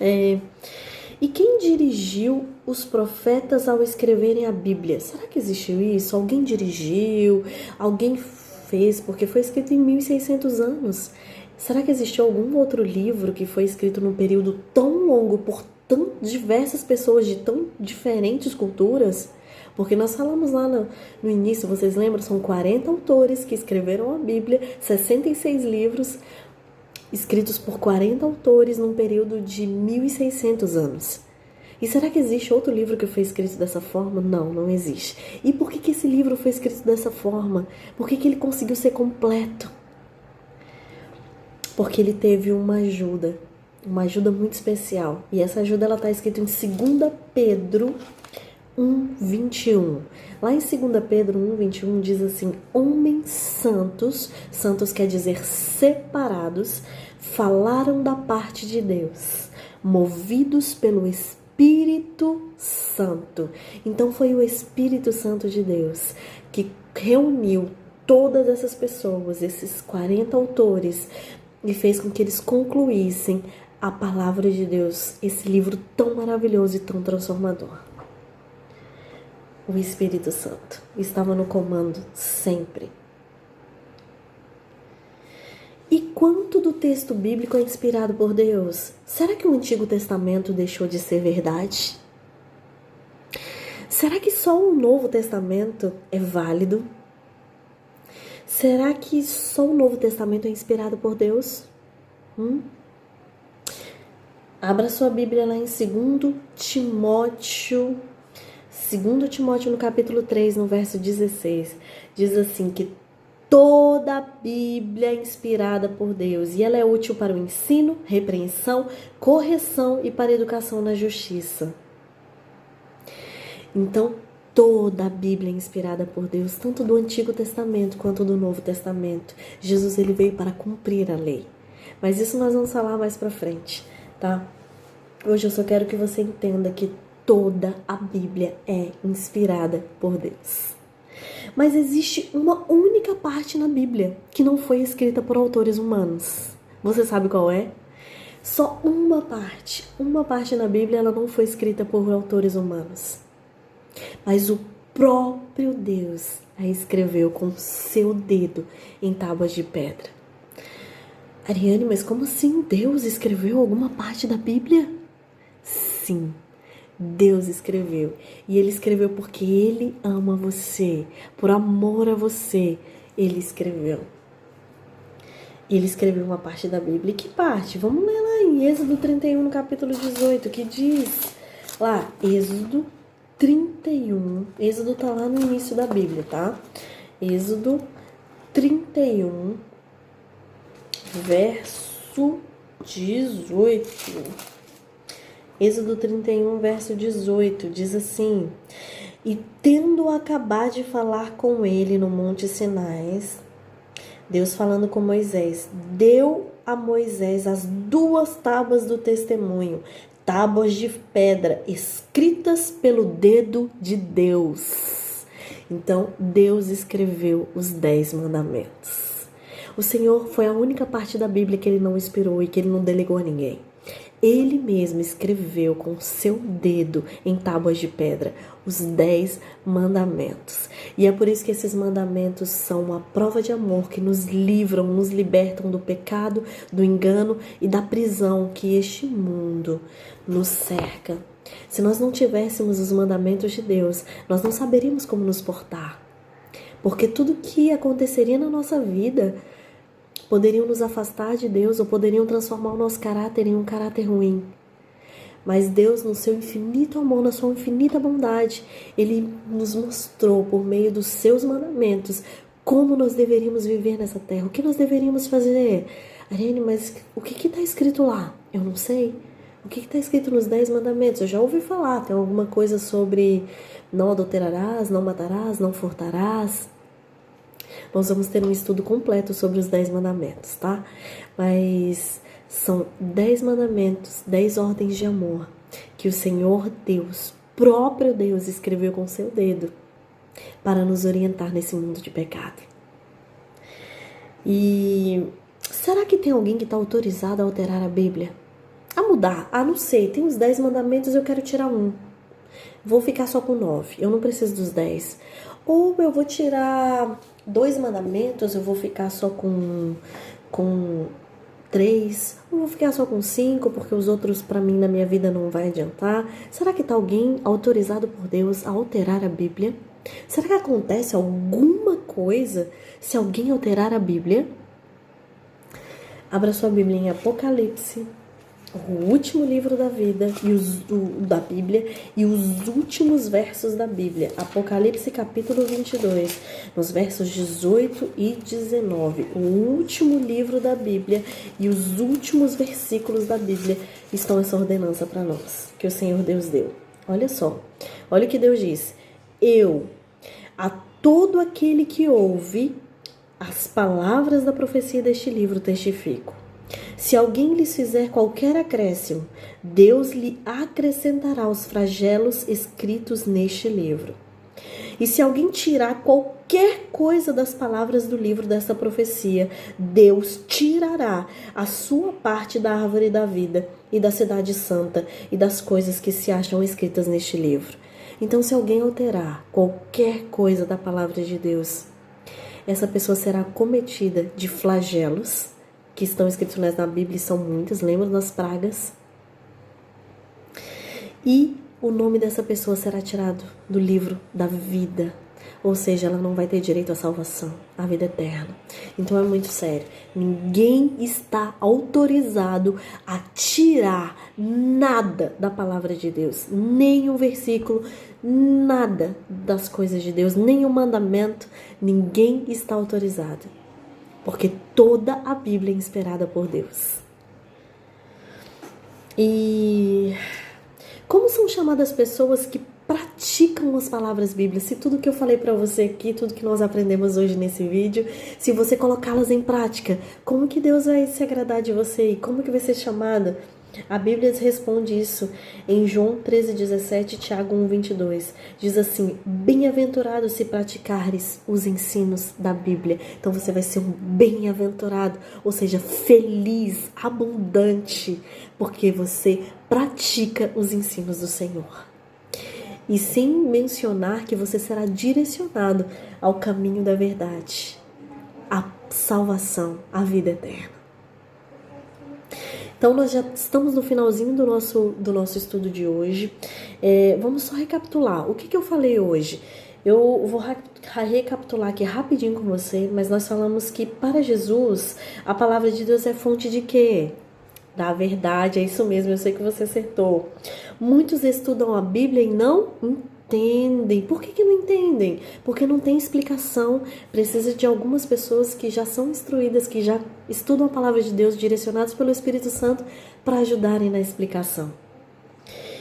E quem dirigiu os profetas ao escreverem a Bíblia? Será que existiu isso? Alguém dirigiu? Alguém fez? Porque foi escrito em 1600 anos. Será que existiu algum outro livro que foi escrito num período tão longo por tão diversas pessoas de tão diferentes culturas? Porque nós falamos lá no início, vocês lembram? São 40 autores que escreveram a Bíblia, 66 livros escritos por 40 autores num período de 1600 anos. E será que existe outro livro que foi escrito dessa forma? Não, não existe. E por que esse livro foi escrito dessa forma? Por que ele conseguiu ser completo? Porque ele teve uma ajuda muito especial. E essa ajuda ela está escrita em 2 Pedro 1:21. Lá em 2 Pedro 1:21 diz assim: homens santos, santos quer dizer separados, falaram da parte de Deus, movidos pelo Espírito Santo. Então foi o Espírito Santo de Deus que reuniu todas essas pessoas, esses 40 autores, e fez com que eles concluíssem a palavra de Deus, esse livro tão maravilhoso e tão transformador. O Espírito Santo estava no comando sempre. E quanto do texto bíblico é inspirado por Deus? Será que o Antigo Testamento deixou de ser verdade? Será que só o Novo Testamento é válido? Será que só o Novo Testamento é inspirado por Deus? Abra sua Bíblia lá em 2 Timóteo no capítulo 3, no verso 16. Diz assim que toda a Bíblia é inspirada por Deus e ela é útil para o ensino, repreensão, correção e para a educação na justiça. Então, toda a Bíblia é inspirada por Deus, tanto do Antigo Testamento quanto do Novo Testamento. Jesus ele veio para cumprir a lei. Mas isso nós vamos falar mais para frente, tá? Hoje eu só quero que você entenda que toda a Bíblia é inspirada por Deus. Mas existe uma única parte na Bíblia que não foi escrita por autores humanos. Você sabe qual é? Só uma parte. Uma parte na Bíblia ela não foi escrita por autores humanos. Mas o próprio Deus a escreveu com seu dedo em tábuas de pedra. Ariane, mas como assim Deus escreveu alguma parte da Bíblia? Sim, Deus escreveu. E Ele escreveu porque Ele ama você. Por amor a você, Ele escreveu. Ele escreveu uma parte da Bíblia. E que parte? Vamos ler lá em Êxodo 31, no capítulo 18, que diz lá, Êxodo 31. Êxodo tá lá no início da Bíblia, tá? Êxodo 31, verso 18. Êxodo 31, verso 18, diz assim: E tendo acabado de falar com ele no Monte Sinai, Deus falando com Moisés, deu a Moisés as 2 tábuas do testemunho, tábuas de pedra, escritas pelo dedo de Deus. Então, Deus escreveu os 10 mandamentos. O Senhor foi a única parte da Bíblia que Ele não inspirou e que Ele não delegou a ninguém. Ele mesmo escreveu com seu dedo em tábuas de pedra os 10 mandamentos. E é por isso que esses mandamentos são uma prova de amor que nos livram, nos libertam do pecado, do engano e da prisão que este mundo nos cerca. Se nós não tivéssemos os mandamentos de Deus, nós não saberíamos como nos portar. Porque tudo que aconteceria na nossa vida poderiam nos afastar de Deus ou poderiam transformar o nosso caráter em um caráter ruim. Mas Deus, no seu infinito amor, na sua infinita bondade, Ele nos mostrou por meio dos seus mandamentos como nós deveríamos viver nessa terra, o que nós deveríamos fazer. Ariane, mas o que está escrito lá? Eu não sei. O que está escrito nos 10 mandamentos? Eu já ouvi falar, tem alguma coisa sobre não adulterarás, não matarás, não furtarás. Nós vamos ter um estudo completo sobre os 10 mandamentos, tá? Mas são 10 mandamentos, 10 ordens de amor que o Senhor Deus, próprio Deus, escreveu com seu dedo para nos orientar nesse mundo de pecado. E será que tem alguém que está autorizado a alterar a Bíblia? A mudar? Ah, não sei, tem os 10 mandamentos, eu quero tirar um. Vou ficar só com 9, eu não preciso dos 10. Ou eu vou tirar 2 mandamentos, eu vou ficar só com 3, ou vou ficar só com 5, porque os outros pra mim na minha vida não vai adiantar. Será que tá alguém autorizado por Deus a alterar a Bíblia? Será que acontece alguma coisa se alguém alterar a Bíblia? Abra sua Bíblia em Apocalipse, o último livro da vida da Bíblia e os últimos versos da Bíblia. Apocalipse capítulo 22, nos versos 18 e 19. O último livro da Bíblia e os últimos versículos da Bíblia estão essa ordenança para nós, que o Senhor Deus deu. Olha só, olha o que Deus diz. Eu, a todo aquele que ouve as palavras da profecia deste livro, testifico. Se alguém lhes fizer qualquer acréscimo, Deus lhe acrescentará os flagelos escritos neste livro. E se alguém tirar qualquer coisa das palavras do livro dessa profecia, Deus tirará a sua parte da árvore da vida e da cidade santa e das coisas que se acham escritas neste livro. Então, se alguém alterar qualquer coisa da palavra de Deus, essa pessoa será cometida de flagelos, que estão escritos na Bíblia, são muitas, lembra das pragas? E o nome dessa pessoa será tirado do livro da vida, ou seja, ela não vai ter direito à salvação, à vida eterna. Então é muito sério, ninguém está autorizado a tirar nada da palavra de Deus, nem um versículo, nada das coisas de Deus, nem um mandamento, ninguém está autorizado. Porque toda a Bíblia é inspirada por Deus. E como são chamadas pessoas que praticam as palavras bíblicas? Se tudo que eu falei para você aqui, tudo que nós aprendemos hoje nesse vídeo, se você colocá-las em prática, como que Deus vai se agradar de você? E como que vai ser chamada? A Bíblia responde isso em João 13,17 e Tiago 1,22. Diz assim: bem-aventurado se praticares os ensinos da Bíblia. Então você vai ser um bem-aventurado, ou seja, feliz, abundante, porque você pratica os ensinos do Senhor. E sem mencionar que você será direcionado ao caminho da verdade, à salvação, à vida eterna. Então, nós já estamos no finalzinho do nosso estudo de hoje. Vamos só recapitular. O que eu falei hoje? Eu vou recapitular aqui rapidinho com você, mas nós falamos que para Jesus, a palavra de Deus é fonte de quê? Da verdade, é isso mesmo, eu sei que você acertou. Muitos estudam a Bíblia e não entendem. Por que não entendem? Porque não tem explicação. Precisa de algumas pessoas que já são instruídas, que já estudam a palavra de Deus, direcionados pelo Espírito Santo, para ajudarem na explicação.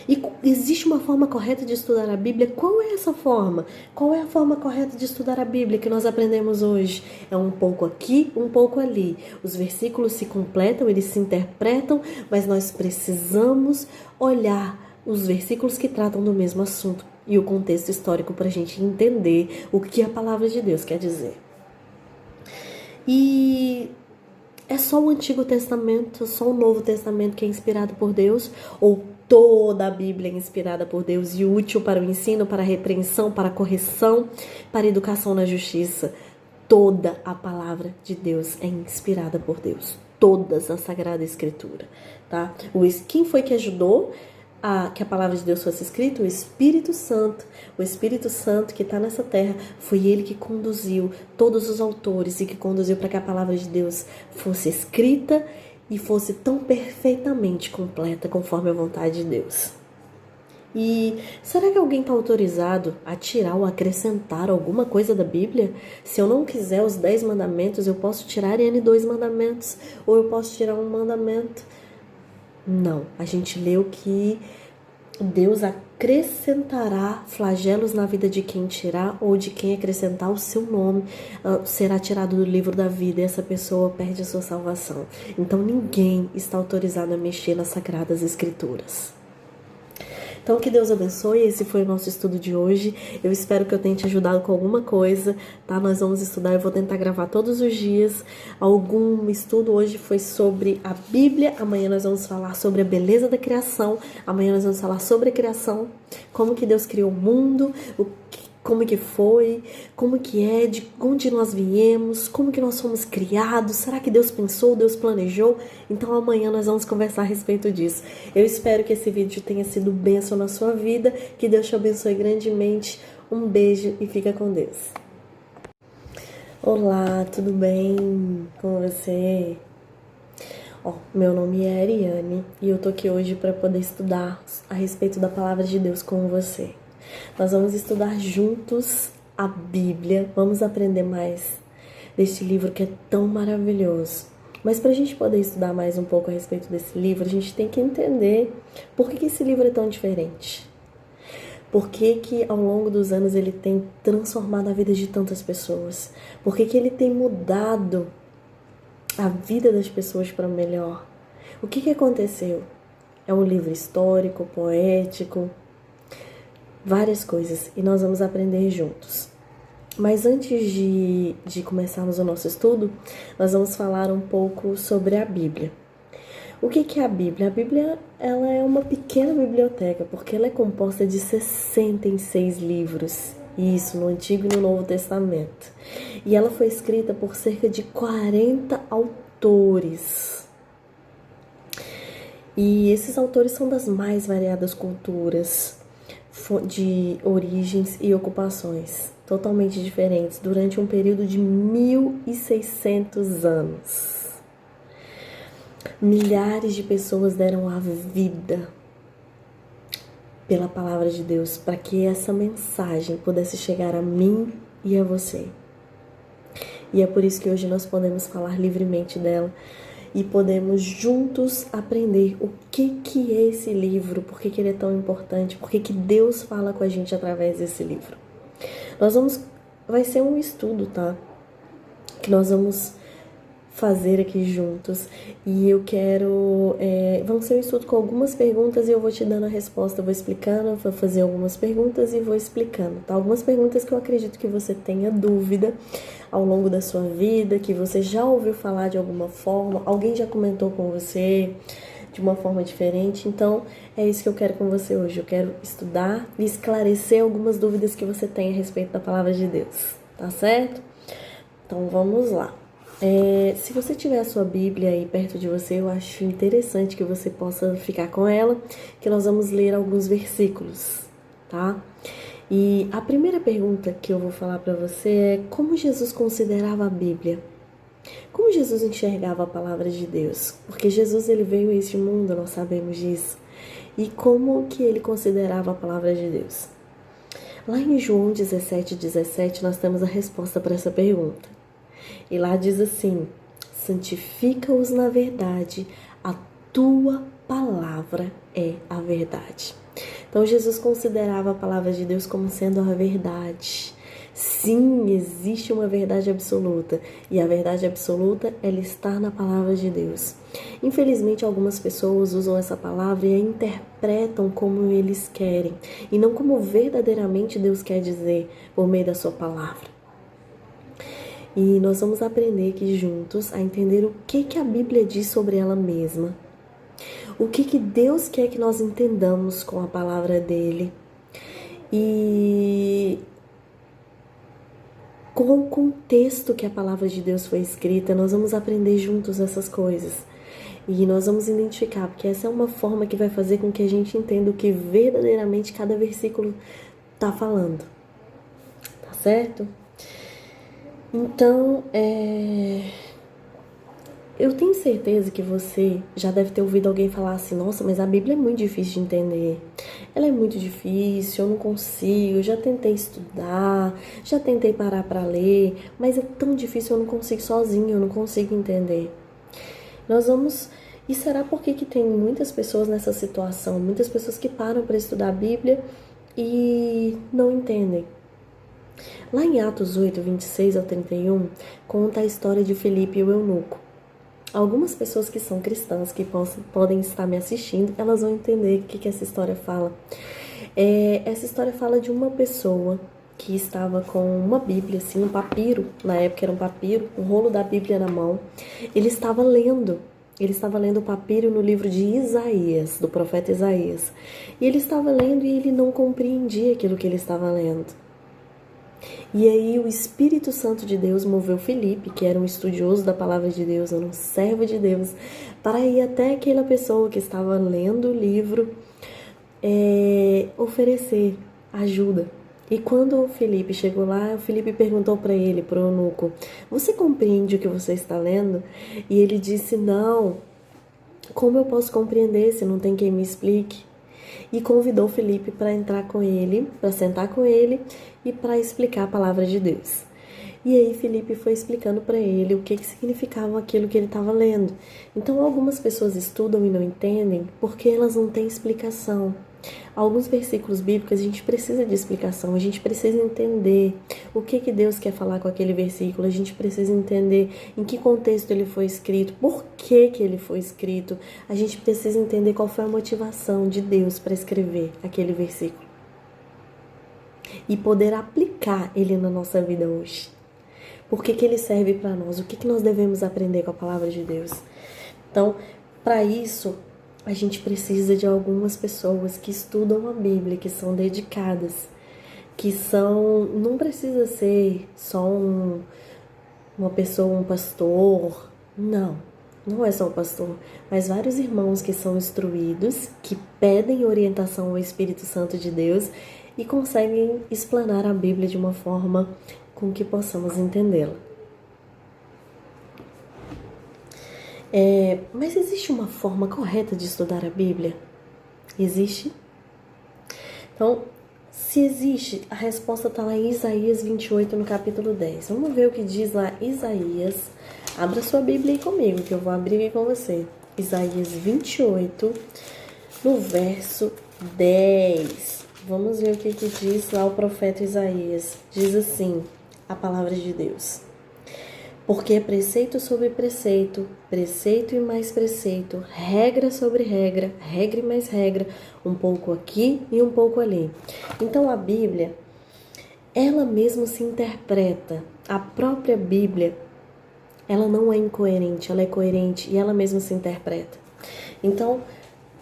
E existe uma forma correta de estudar a Bíblia? Qual é essa forma? Qual é a forma correta de estudar a Bíblia que nós aprendemos hoje? É um pouco aqui, um pouco ali. Os versículos se completam, eles se interpretam, mas nós precisamos olhar os versículos que tratam do mesmo assunto e o contexto histórico para a gente entender o que a palavra de Deus quer dizer. E é só o Antigo Testamento, só o Novo Testamento que é inspirado por Deus? Ou toda a Bíblia é inspirada por Deus e útil para o ensino, para a repreensão, para a correção, para a educação na justiça? Toda a palavra de Deus é inspirada por Deus. Todas a Sagrada Escritura, tá? Quem foi que ajudou que a palavra de Deus fosse escrita? O Espírito Santo. O Espírito Santo que está nessa terra, foi ele que conduziu todos os autores e que conduziu para que a palavra de Deus fosse escrita e fosse tão perfeitamente completa conforme a vontade de Deus. E será que alguém está autorizado a tirar ou acrescentar alguma coisa da Bíblia? Se eu não quiser os 10 mandamentos, eu posso tirar N2 mandamentos, ou eu posso tirar um mandamento. Não, a gente leu que Deus acrescentará flagelos na vida de quem tirar ou de quem acrescentar o seu nome, será tirado do livro da vida e essa pessoa perde a sua salvação. Então ninguém está autorizado a mexer nas Sagradas Escrituras. Então, que Deus abençoe. Esse foi o nosso estudo de hoje. Eu espero que eu tenha te ajudado com alguma coisa, tá? Nós vamos estudar, eu vou tentar gravar todos os dias. Algum estudo hoje foi sobre a Bíblia. Amanhã nós vamos falar sobre a beleza da criação. Amanhã nós vamos falar sobre a criação, como que Deus criou o mundo, como que foi, como que é, de onde nós viemos, como que nós fomos criados, será que Deus pensou, Deus planejou? Então amanhã nós vamos conversar a respeito disso. Eu espero que esse vídeo tenha sido bênção na sua vida, que Deus te abençoe grandemente. Um beijo e fica com Deus. Olá, tudo bem com você? Meu nome é Ariane e eu tô aqui hoje para poder estudar a respeito da palavra de Deus com você. Nós vamos estudar juntos a Bíblia, vamos aprender mais deste livro que é tão maravilhoso. Mas para a gente poder estudar mais um pouco a respeito desse livro, a gente tem que entender por que esse livro é tão diferente. Por que ao longo dos anos ele tem transformado a vida de tantas pessoas? Por que ele tem mudado a vida das pessoas para melhor? O que aconteceu? É um livro histórico, poético, várias coisas, e nós vamos aprender juntos. Mas antes de começarmos o nosso estudo, nós vamos falar um pouco sobre a Bíblia. O que é a Bíblia? A Bíblia ela é uma pequena biblioteca, porque ela é composta de 66 livros, isso no Antigo e no Novo Testamento. E ela foi escrita por cerca de 40 autores. E esses autores são das mais variadas culturas, de origens e ocupações totalmente diferentes durante um período de 1.600 anos. Milhares de pessoas deram a vida pela palavra de Deus para que essa mensagem pudesse chegar a mim e a você. E é por isso que hoje nós podemos falar livremente dela e podemos juntos aprender o que é esse livro, por que ele é tão importante, por que Deus fala com a gente através desse livro. Vai ser um estudo, tá? Que nós vamos fazer aqui juntos. E eu quero... vamos ser um estudo com algumas perguntas e eu vou te dando a resposta, eu vou explicando, vou fazer algumas perguntas e vou explicando, tá? Algumas perguntas que eu acredito que você tenha dúvida ao longo da sua vida, que você já ouviu falar de alguma forma, alguém já comentou com você de uma forma diferente. Então, é isso que eu quero com você hoje. Eu quero estudar e esclarecer algumas dúvidas que você tem a respeito da palavra de Deus, tá certo? Então, vamos lá. Se você tiver a sua Bíblia aí perto de você, eu acho interessante que você possa ficar com ela, que nós vamos ler alguns versículos, tá? E a primeira pergunta que eu vou falar para você é: como Jesus considerava a Bíblia? Como Jesus enxergava a palavra de Deus? Porque Jesus, ele veio a este mundo, nós sabemos disso. E como que ele considerava a palavra de Deus? Lá em João 17:17, nós temos a resposta para essa pergunta. E lá diz assim: santifica-os na verdade, a tua palavra é a verdade. Então, Jesus considerava a palavra de Deus como sendo a verdade. Sim, existe uma verdade absoluta, e a verdade absoluta, ela está na palavra de Deus. Infelizmente, algumas pessoas usam essa palavra e a interpretam como eles querem, e não como verdadeiramente Deus quer dizer por meio da sua palavra. E nós vamos aprender aqui juntos a entender o que a Bíblia diz sobre ela mesma. O que Deus quer que nós entendamos com a palavra dele. E qual o contexto que a palavra de Deus foi escrita. Nós vamos aprender juntos essas coisas. E nós vamos identificar, porque essa é uma forma que vai fazer com que a gente entenda o que verdadeiramente cada versículo está falando. Tá certo? Então, eu tenho certeza que você já deve ter ouvido alguém falar assim: nossa, mas a Bíblia é muito difícil de entender. Ela é muito difícil, eu não consigo, já tentei estudar, já tentei parar para ler, mas é tão difícil, eu não consigo sozinho, eu não consigo entender. E será porque que tem muitas pessoas nessa situação, muitas pessoas que param para estudar a Bíblia e não entendem. Lá em Atos 8:26-31, conta a história de Filipe e o eunuco. Algumas pessoas que são cristãs, que podem estar me assistindo, elas vão entender o que essa história fala. Essa história fala de uma pessoa que estava com uma Bíblia, assim, um papiro, na época era um papiro, um rolo da Bíblia na mão. Ele estava lendo o papiro no livro de Isaías, do profeta Isaías. E ele estava lendo e ele não compreendia aquilo que ele estava lendo. E aí o Espírito Santo de Deus moveu Filipe, que era um estudioso da palavra de Deus, era um servo de Deus, para ir até aquela pessoa que estava lendo o livro, oferecer ajuda. E quando o Filipe chegou lá, o Filipe perguntou para ele, para o eunuco: você compreende o que você está lendo? E ele disse: não, como eu posso compreender se não tem quem me explique? E convidou Filipe para entrar com ele, para sentar com ele e para explicar a palavra de Deus. E aí Filipe foi explicando para ele o que significava aquilo que ele estava lendo. Então algumas pessoas estudam e não entendem porque elas não têm explicação. Alguns versículos bíblicos a gente precisa de explicação, a gente precisa entender o que Deus quer falar com aquele versículo, a gente precisa entender em que contexto ele foi escrito, por que ele foi escrito, a gente precisa entender qual foi a motivação de Deus para escrever aquele versículo e poder aplicar ele na nossa vida hoje. Por que ele serve para nós, o que nós devemos aprender com a palavra de Deus. Então, para isso, a gente precisa de algumas pessoas que estudam a Bíblia, que são dedicadas, não precisa ser só uma pessoa, um pastor, não é só um pastor, mas vários irmãos que são instruídos, que pedem orientação ao Espírito Santo de Deus e conseguem explanar a Bíblia de uma forma com que possamos entendê-la. Mas existe uma forma correta de estudar a Bíblia? Existe? Então, se existe, a resposta está lá em Isaías 28, no capítulo 10. Vamos ver o que diz lá Isaías. Abra sua Bíblia aí comigo, que eu vou abrir aqui com você. Isaías 28, no verso 10. Vamos ver o que diz lá o profeta Isaías. Diz assim, a palavra de Deus: Porque é preceito sobre preceito, preceito e mais preceito, regra sobre regra, regra e mais regra, um pouco aqui e um pouco ali. Então a Bíblia, ela mesma se interpreta. A própria Bíblia, ela não é incoerente, ela é coerente e ela mesma se interpreta. Então,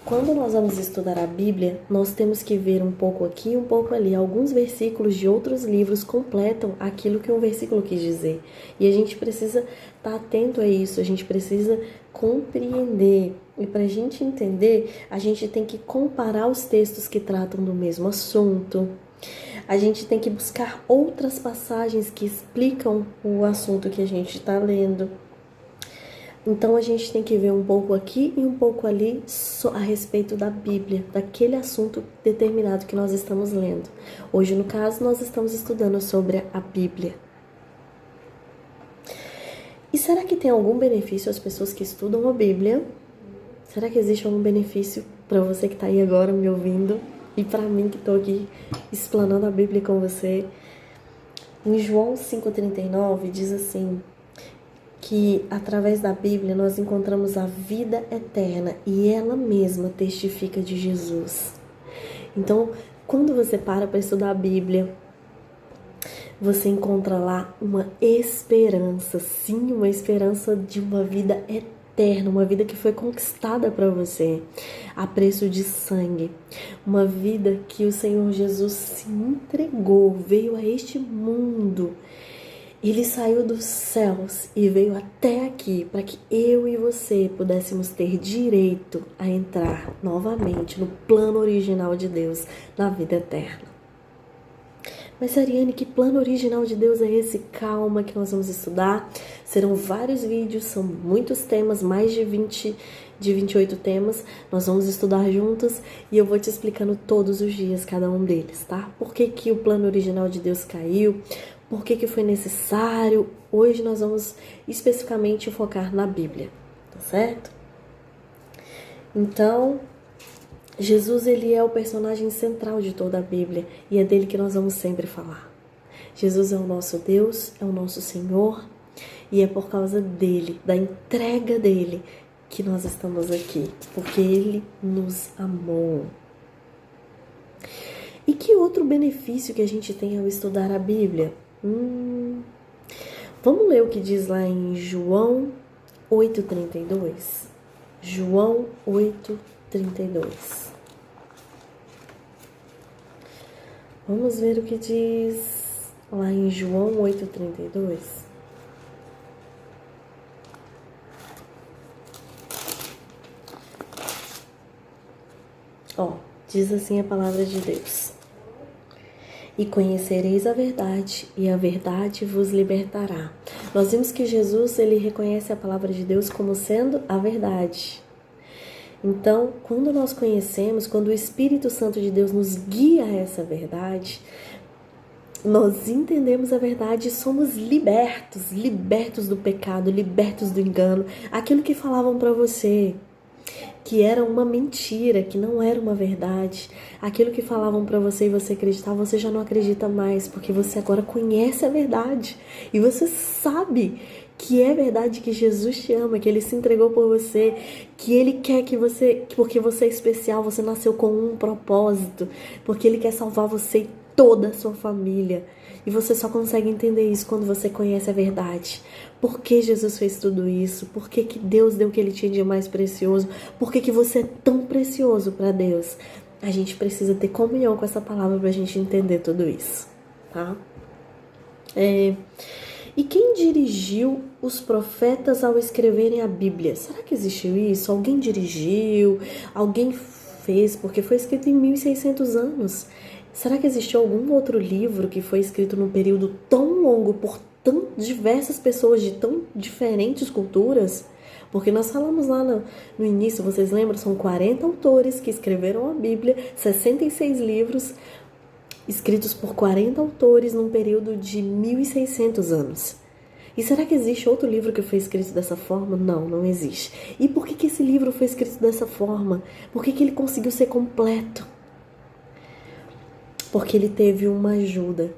quando nós vamos estudar a Bíblia, nós temos que ver um pouco aqui e um pouco ali. Alguns versículos de outros livros completam aquilo que um versículo quis dizer. E a gente precisa estar atento a isso, a gente precisa compreender. E para a gente entender, a gente tem que comparar os textos que tratam do mesmo assunto. A gente tem que buscar outras passagens que explicam o assunto que a gente está lendo. Então a gente tem que ver um pouco aqui e um pouco ali a respeito da Bíblia, daquele assunto determinado que nós estamos lendo. Hoje, no caso, nós estamos estudando sobre a Bíblia. E será que tem algum benefício às pessoas que estudam a Bíblia? Será que existe algum benefício para você que está aí agora me ouvindo? E para mim que estou aqui explanando a Bíblia com você? Em João 5,39 diz assim, que através da Bíblia nós encontramos a vida eterna e ela mesma testifica de Jesus. Então, quando você para estudar a Bíblia, você encontra lá uma esperança, sim, uma esperança de uma vida eterna, uma vida que foi conquistada para você a preço de sangue, uma vida que o Senhor Jesus se entregou, veio a este mundo. Ele saiu dos céus e veio até aqui para que eu e você pudéssemos ter direito a entrar novamente no plano original de Deus, na vida eterna. Mas, Ariane, que plano original de Deus é esse? Calma que nós vamos estudar. Serão vários vídeos, são muitos temas, mais de 28 temas. Nós vamos estudar juntos e eu vou te explicando todos os dias cada um deles, tá? Por que que o plano original de Deus caiu? Por que que foi necessário? Hoje nós vamos especificamente focar na Bíblia, tá certo? Então, Jesus, ele é o personagem central de toda a Bíblia e é dele que nós vamos sempre falar. Jesus é o nosso Deus, é o nosso Senhor e é por causa dele, da entrega dele, que nós estamos aqui, porque ele nos amou. E que outro benefício que a gente tem ao estudar a Bíblia? Vamos ler o que diz lá em João 8,32. João 8,32. Vamos ver o que diz lá em João 8,32. Diz assim a palavra de Deus. E conhecereis a verdade, e a verdade vos libertará. Nós vimos que Jesus, ele reconhece a palavra de Deus como sendo a verdade. Então, quando nós conhecemos, quando o Espírito Santo de Deus nos guia a essa verdade, nós entendemos a verdade e somos libertos do pecado, libertos do engano. Aquilo que falavam para você, que era uma mentira, que não era uma verdade, aquilo que falavam para você e você acreditava, você já não acredita mais, porque você agora conhece a verdade e você sabe que é verdade, que Jesus te ama, que ele se entregou por você, que ele quer que você, porque você é especial, você nasceu com um propósito, porque ele quer salvar você e toda a sua família. E você só consegue entender isso quando você conhece a verdade. Por que Jesus fez tudo isso? Por que que Deus deu o que ele tinha de mais precioso? Por que que você é tão precioso para Deus? A gente precisa ter comunhão com essa palavra para a gente entender tudo isso, tá? E quem dirigiu os profetas ao escreverem a Bíblia? Será que existiu isso? Alguém dirigiu? Alguém fez? Porque foi escrito em 1600 anos. Será que existiu algum outro livro que foi escrito num período tão longo por tão diversas pessoas de tão diferentes culturas? Porque nós falamos lá no início, vocês lembram? São 40 autores que escreveram a Bíblia, 66 livros escritos por 40 autores num período de 1600 anos. E será que existe outro livro que foi escrito dessa forma? Não, não existe. E por que esse livro foi escrito dessa forma? Por que ele conseguiu ser completo? Porque ele teve uma ajuda.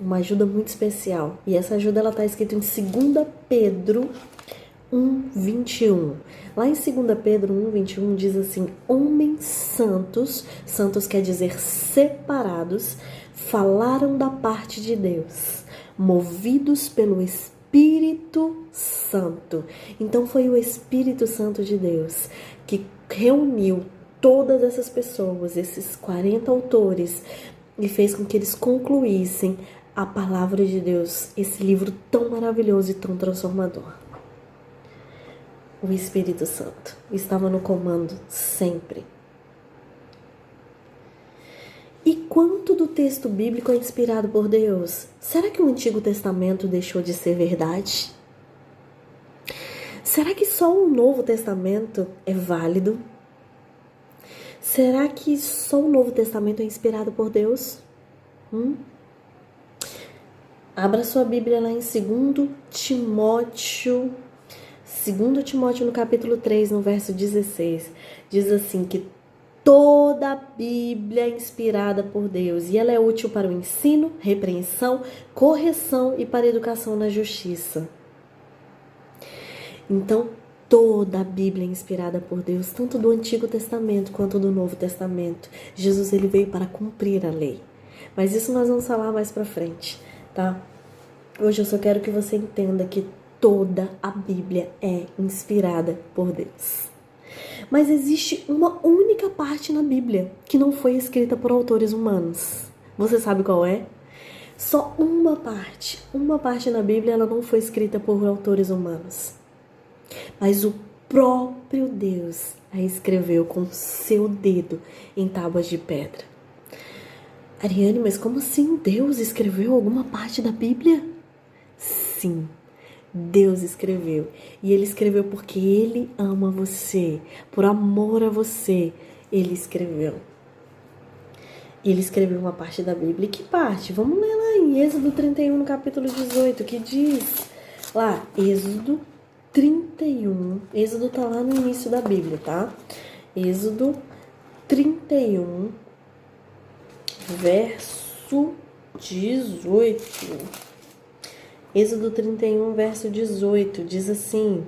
uma ajuda muito especial. E essa ajuda ela está escrita em 2 Pedro 1:21. Lá em 2 Pedro 1:21 diz assim: homens santos, santos quer dizer separados, falaram da parte de Deus, movidos pelo Espírito Santo. Então foi o Espírito Santo de Deus que reuniu todas essas pessoas, esses 40 autores, e fez com que eles concluíssem a palavra de Deus, esse livro tão maravilhoso e tão transformador. O Espírito Santo estava no comando sempre. E quanto do texto bíblico é inspirado por Deus? Será que o Antigo Testamento deixou de ser verdade? Será que só o Novo Testamento é válido? Será que só o Novo Testamento é inspirado por Deus? Abra sua Bíblia lá em 2 Timóteo no capítulo 3, no verso 16. Diz assim que toda a Bíblia é inspirada por Deus e ela é útil para o ensino, repreensão, correção e para a educação na justiça. Então, toda a Bíblia é inspirada por Deus, tanto do Antigo Testamento quanto do Novo Testamento. Jesus ele veio para cumprir a lei. Mas isso nós vamos falar mais pra frente, tá? Hoje eu só quero que você entenda que toda a Bíblia é inspirada por Deus. Mas existe uma única parte na Bíblia que não foi escrita por autores humanos. Você sabe qual é? Só uma parte. Uma parte na Bíblia ela não foi escrita por autores humanos. Mas o próprio Deus a escreveu com seu dedo em tábuas de pedra. Ariane, mas como assim Deus escreveu alguma parte da Bíblia? Sim, Deus escreveu. E Ele escreveu porque Ele ama você. Por amor a você, Ele escreveu. Ele escreveu uma parte da Bíblia. E que parte? Vamos ler lá em Êxodo 31, no capítulo 18, que diz lá, Êxodo 31. Êxodo está lá no início da Bíblia, tá? Êxodo 31, verso 18. Êxodo 31, verso 18, diz assim: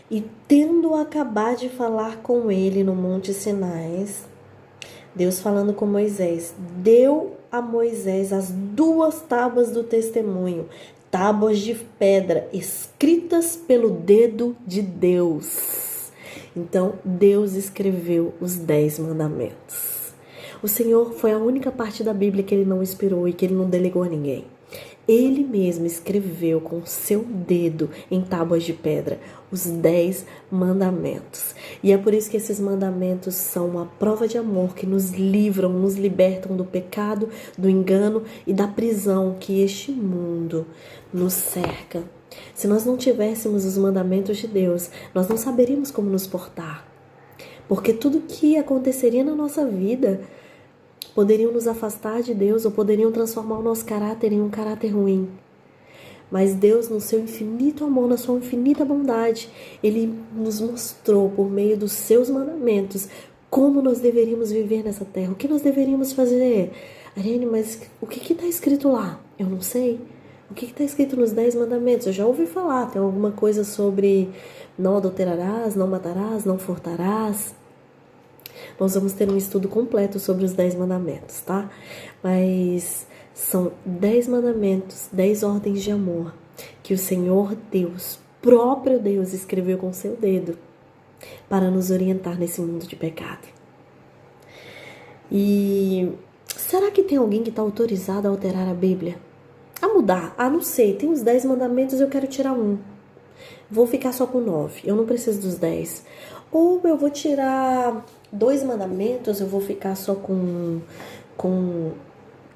e tendo acabado de falar com ele no monte Sinais, Deus falando com Moisés, deu a Moisés as 2 tábuas do testemunho, tábuas de pedra, escritas pelo dedo de Deus. Então, Deus escreveu os 10 mandamentos. O Senhor foi a única parte da Bíblia que Ele não inspirou e que Ele não delegou a ninguém. Ele mesmo escreveu com seu dedo em tábuas de pedra os 10 mandamentos. E é por isso que esses mandamentos são uma prova de amor que nos livram, nos libertam do pecado, do engano e da prisão que este mundo nos cerca. Se nós não tivéssemos os mandamentos de Deus, nós não saberíamos como nos portar. Porque tudo que aconteceria na nossa vida poderiam nos afastar de Deus ou poderiam transformar o nosso caráter em um caráter ruim. Mas Deus, no seu infinito amor, na sua infinita bondade, Ele nos mostrou por meio dos seus mandamentos como nós deveríamos viver nessa terra, o que nós deveríamos fazer. Ariane, mas o que está escrito lá? Eu não sei. O que está escrito nos 10 mandamentos? Eu já ouvi falar, tem alguma coisa sobre não adulterarás, não matarás, não furtarás. Nós vamos ter um estudo completo sobre os 10 mandamentos, tá? Mas são 10 mandamentos, 10 ordens de amor que o Senhor Deus, próprio Deus, escreveu com seu dedo para nos orientar nesse mundo de pecado. E será que tem alguém que está autorizado a alterar a Bíblia? A mudar? Ah, não sei, tem os 10 mandamentos, eu quero tirar um. Vou ficar só com 9, eu não preciso dos 10. Ou eu vou tirar 2 mandamentos, eu vou ficar só com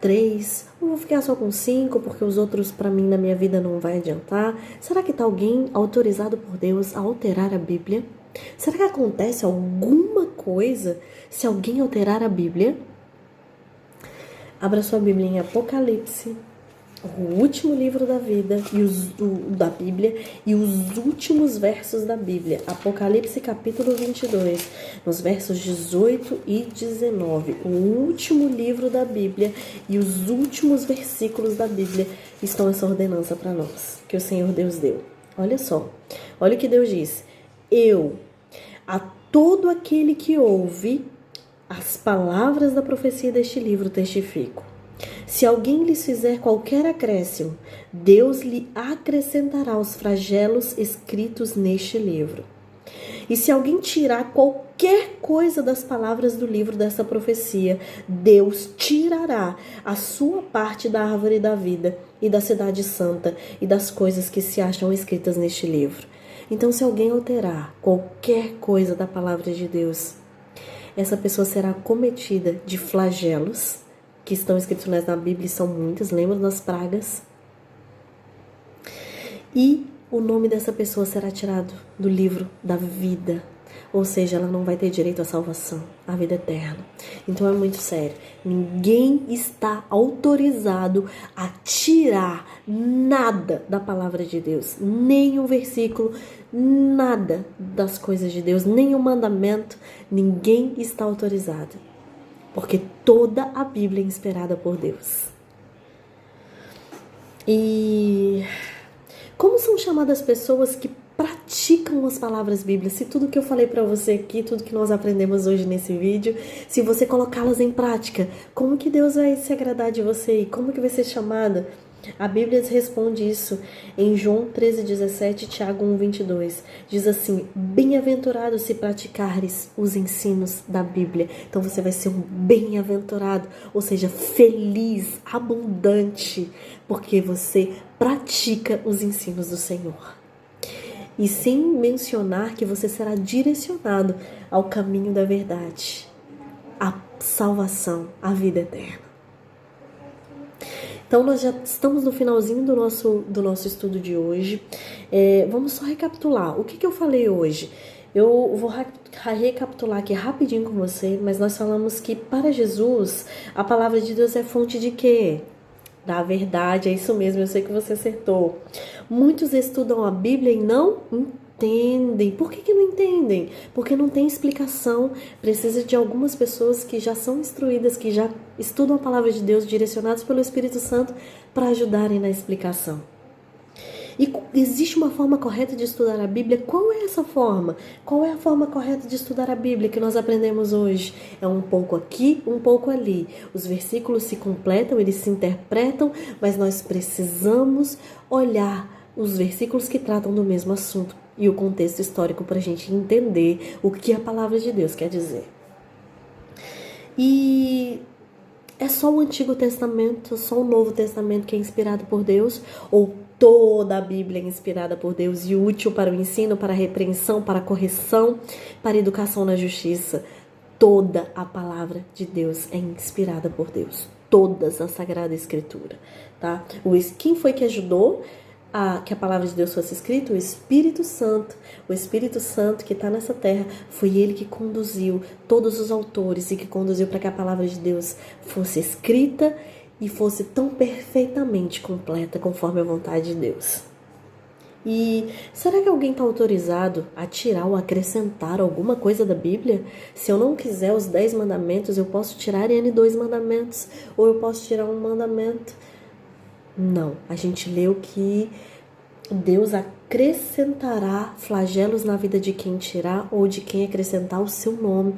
3, ou vou ficar só com 5, porque os outros para mim na minha vida não vai adiantar. Será que está alguém autorizado por Deus a alterar a Bíblia? Será que acontece alguma coisa se alguém alterar a Bíblia? Abra sua Bíblia em Apocalipse, o último livro da vida da Bíblia e os últimos versos da Bíblia. Apocalipse capítulo 22, nos versos 18 e 19. O último livro da Bíblia e os últimos versículos da Bíblia estão essa ordenança para nós, que o Senhor Deus deu. Olha só, olha o que Deus diz. A todo aquele que ouve as palavras da profecia deste livro testifico. Se alguém lhes fizer qualquer acréscimo, Deus lhe acrescentará os flagelos escritos neste livro. E se alguém tirar qualquer coisa das palavras do livro dessa profecia, Deus tirará a sua parte da árvore da vida e da cidade santa e das coisas que se acham escritas neste livro. Então, se alguém alterar qualquer coisa da palavra de Deus, essa pessoa será cometida de flagelos, que estão escritos na Bíblia, e são muitas, lembram das pragas? E o nome dessa pessoa será tirado do livro da vida, ou seja, ela não vai ter direito à salvação, à vida eterna. Então é muito sério, ninguém está autorizado a tirar nada da palavra de Deus, nem um versículo, nada das coisas de Deus, nem um mandamento, ninguém está autorizado. Porque toda a Bíblia é inspirada por Deus. E como são chamadas pessoas que praticam as palavras bíblicas? Se tudo que eu falei para você aqui, tudo que nós aprendemos hoje nesse vídeo, se você colocá-las em prática, como que Deus vai se agradar de você? E como que vai ser chamada? A Bíblia responde isso em João 13,17 e Tiago 1,22. Diz assim: bem-aventurado se praticares os ensinos da Bíblia. Então você vai ser um bem-aventurado, ou seja, feliz, abundante, porque você pratica os ensinos do Senhor. E sem mencionar que você será direcionado ao caminho da verdade, à salvação, à vida eterna. Então, nós já estamos no finalzinho do nosso estudo de hoje. Vamos só recapitular. O que eu falei hoje? Eu vou recapitular aqui rapidinho com você, mas nós falamos que para Jesus, a palavra de Deus é fonte de quê? Da verdade, é isso mesmo, eu sei que você acertou. Muitos estudam a Bíblia e não entendem. Por que não entendem? Porque não tem explicação. Precisa de algumas pessoas que já são instruídas, que já estudam a palavra de Deus, direcionadas pelo Espírito Santo, para ajudarem na explicação. E existe uma forma correta de estudar a Bíblia? Qual é essa forma? Qual é a forma correta de estudar a Bíblia que nós aprendemos hoje? É um pouco aqui, um pouco ali. Os versículos se completam, eles se interpretam, mas nós precisamos olhar os versículos que tratam do mesmo assunto e o contexto histórico para a gente entender o que a palavra de Deus quer dizer. E é só o Antigo Testamento, só o Novo Testamento que é inspirado por Deus? Ou toda a Bíblia é inspirada por Deus e útil para o ensino, para a repreensão, para a correção, para a educação na justiça? Toda a palavra de Deus é inspirada por Deus. Todas a Sagrada Escritura, tá? Quem foi que ajudou que a palavra de Deus fosse escrita? O Espírito Santo. O Espírito Santo que está nessa terra, foi ele que conduziu todos os autores e que conduziu para que a palavra de Deus fosse escrita e fosse tão perfeitamente completa conforme a vontade de Deus. E será que alguém está autorizado a tirar ou acrescentar alguma coisa da Bíblia? Se eu não quiser os 10 mandamentos, eu posso tirar N2 mandamentos, ou eu posso tirar um mandamento. Não, a gente leu que Deus acrescentará flagelos na vida de quem tirar ou de quem acrescentar o seu nome,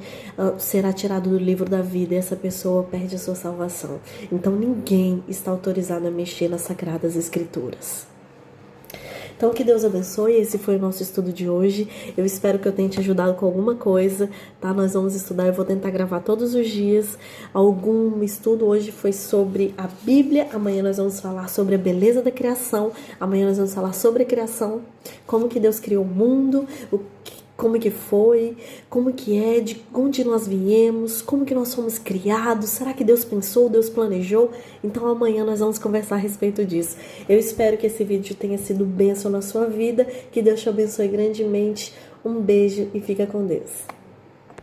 será tirado do livro da vida e essa pessoa perde a sua salvação. Então ninguém está autorizado a mexer nas Sagradas Escrituras. Então, que Deus abençoe. Esse foi o nosso estudo de hoje. Eu espero que eu tenha te ajudado com alguma coisa, tá? Nós vamos estudar, eu vou tentar gravar todos os dias algum estudo. Hoje foi sobre a Bíblia, amanhã nós vamos falar sobre a beleza da criação, amanhã nós vamos falar sobre a criação, como que Deus criou o mundo, como que foi, como que é, de onde nós viemos, como que nós fomos criados, será que Deus pensou, Deus planejou? Então amanhã nós vamos conversar a respeito disso. Eu espero que esse vídeo tenha sido bênção na sua vida, que Deus te abençoe grandemente. Um beijo e fica com Deus.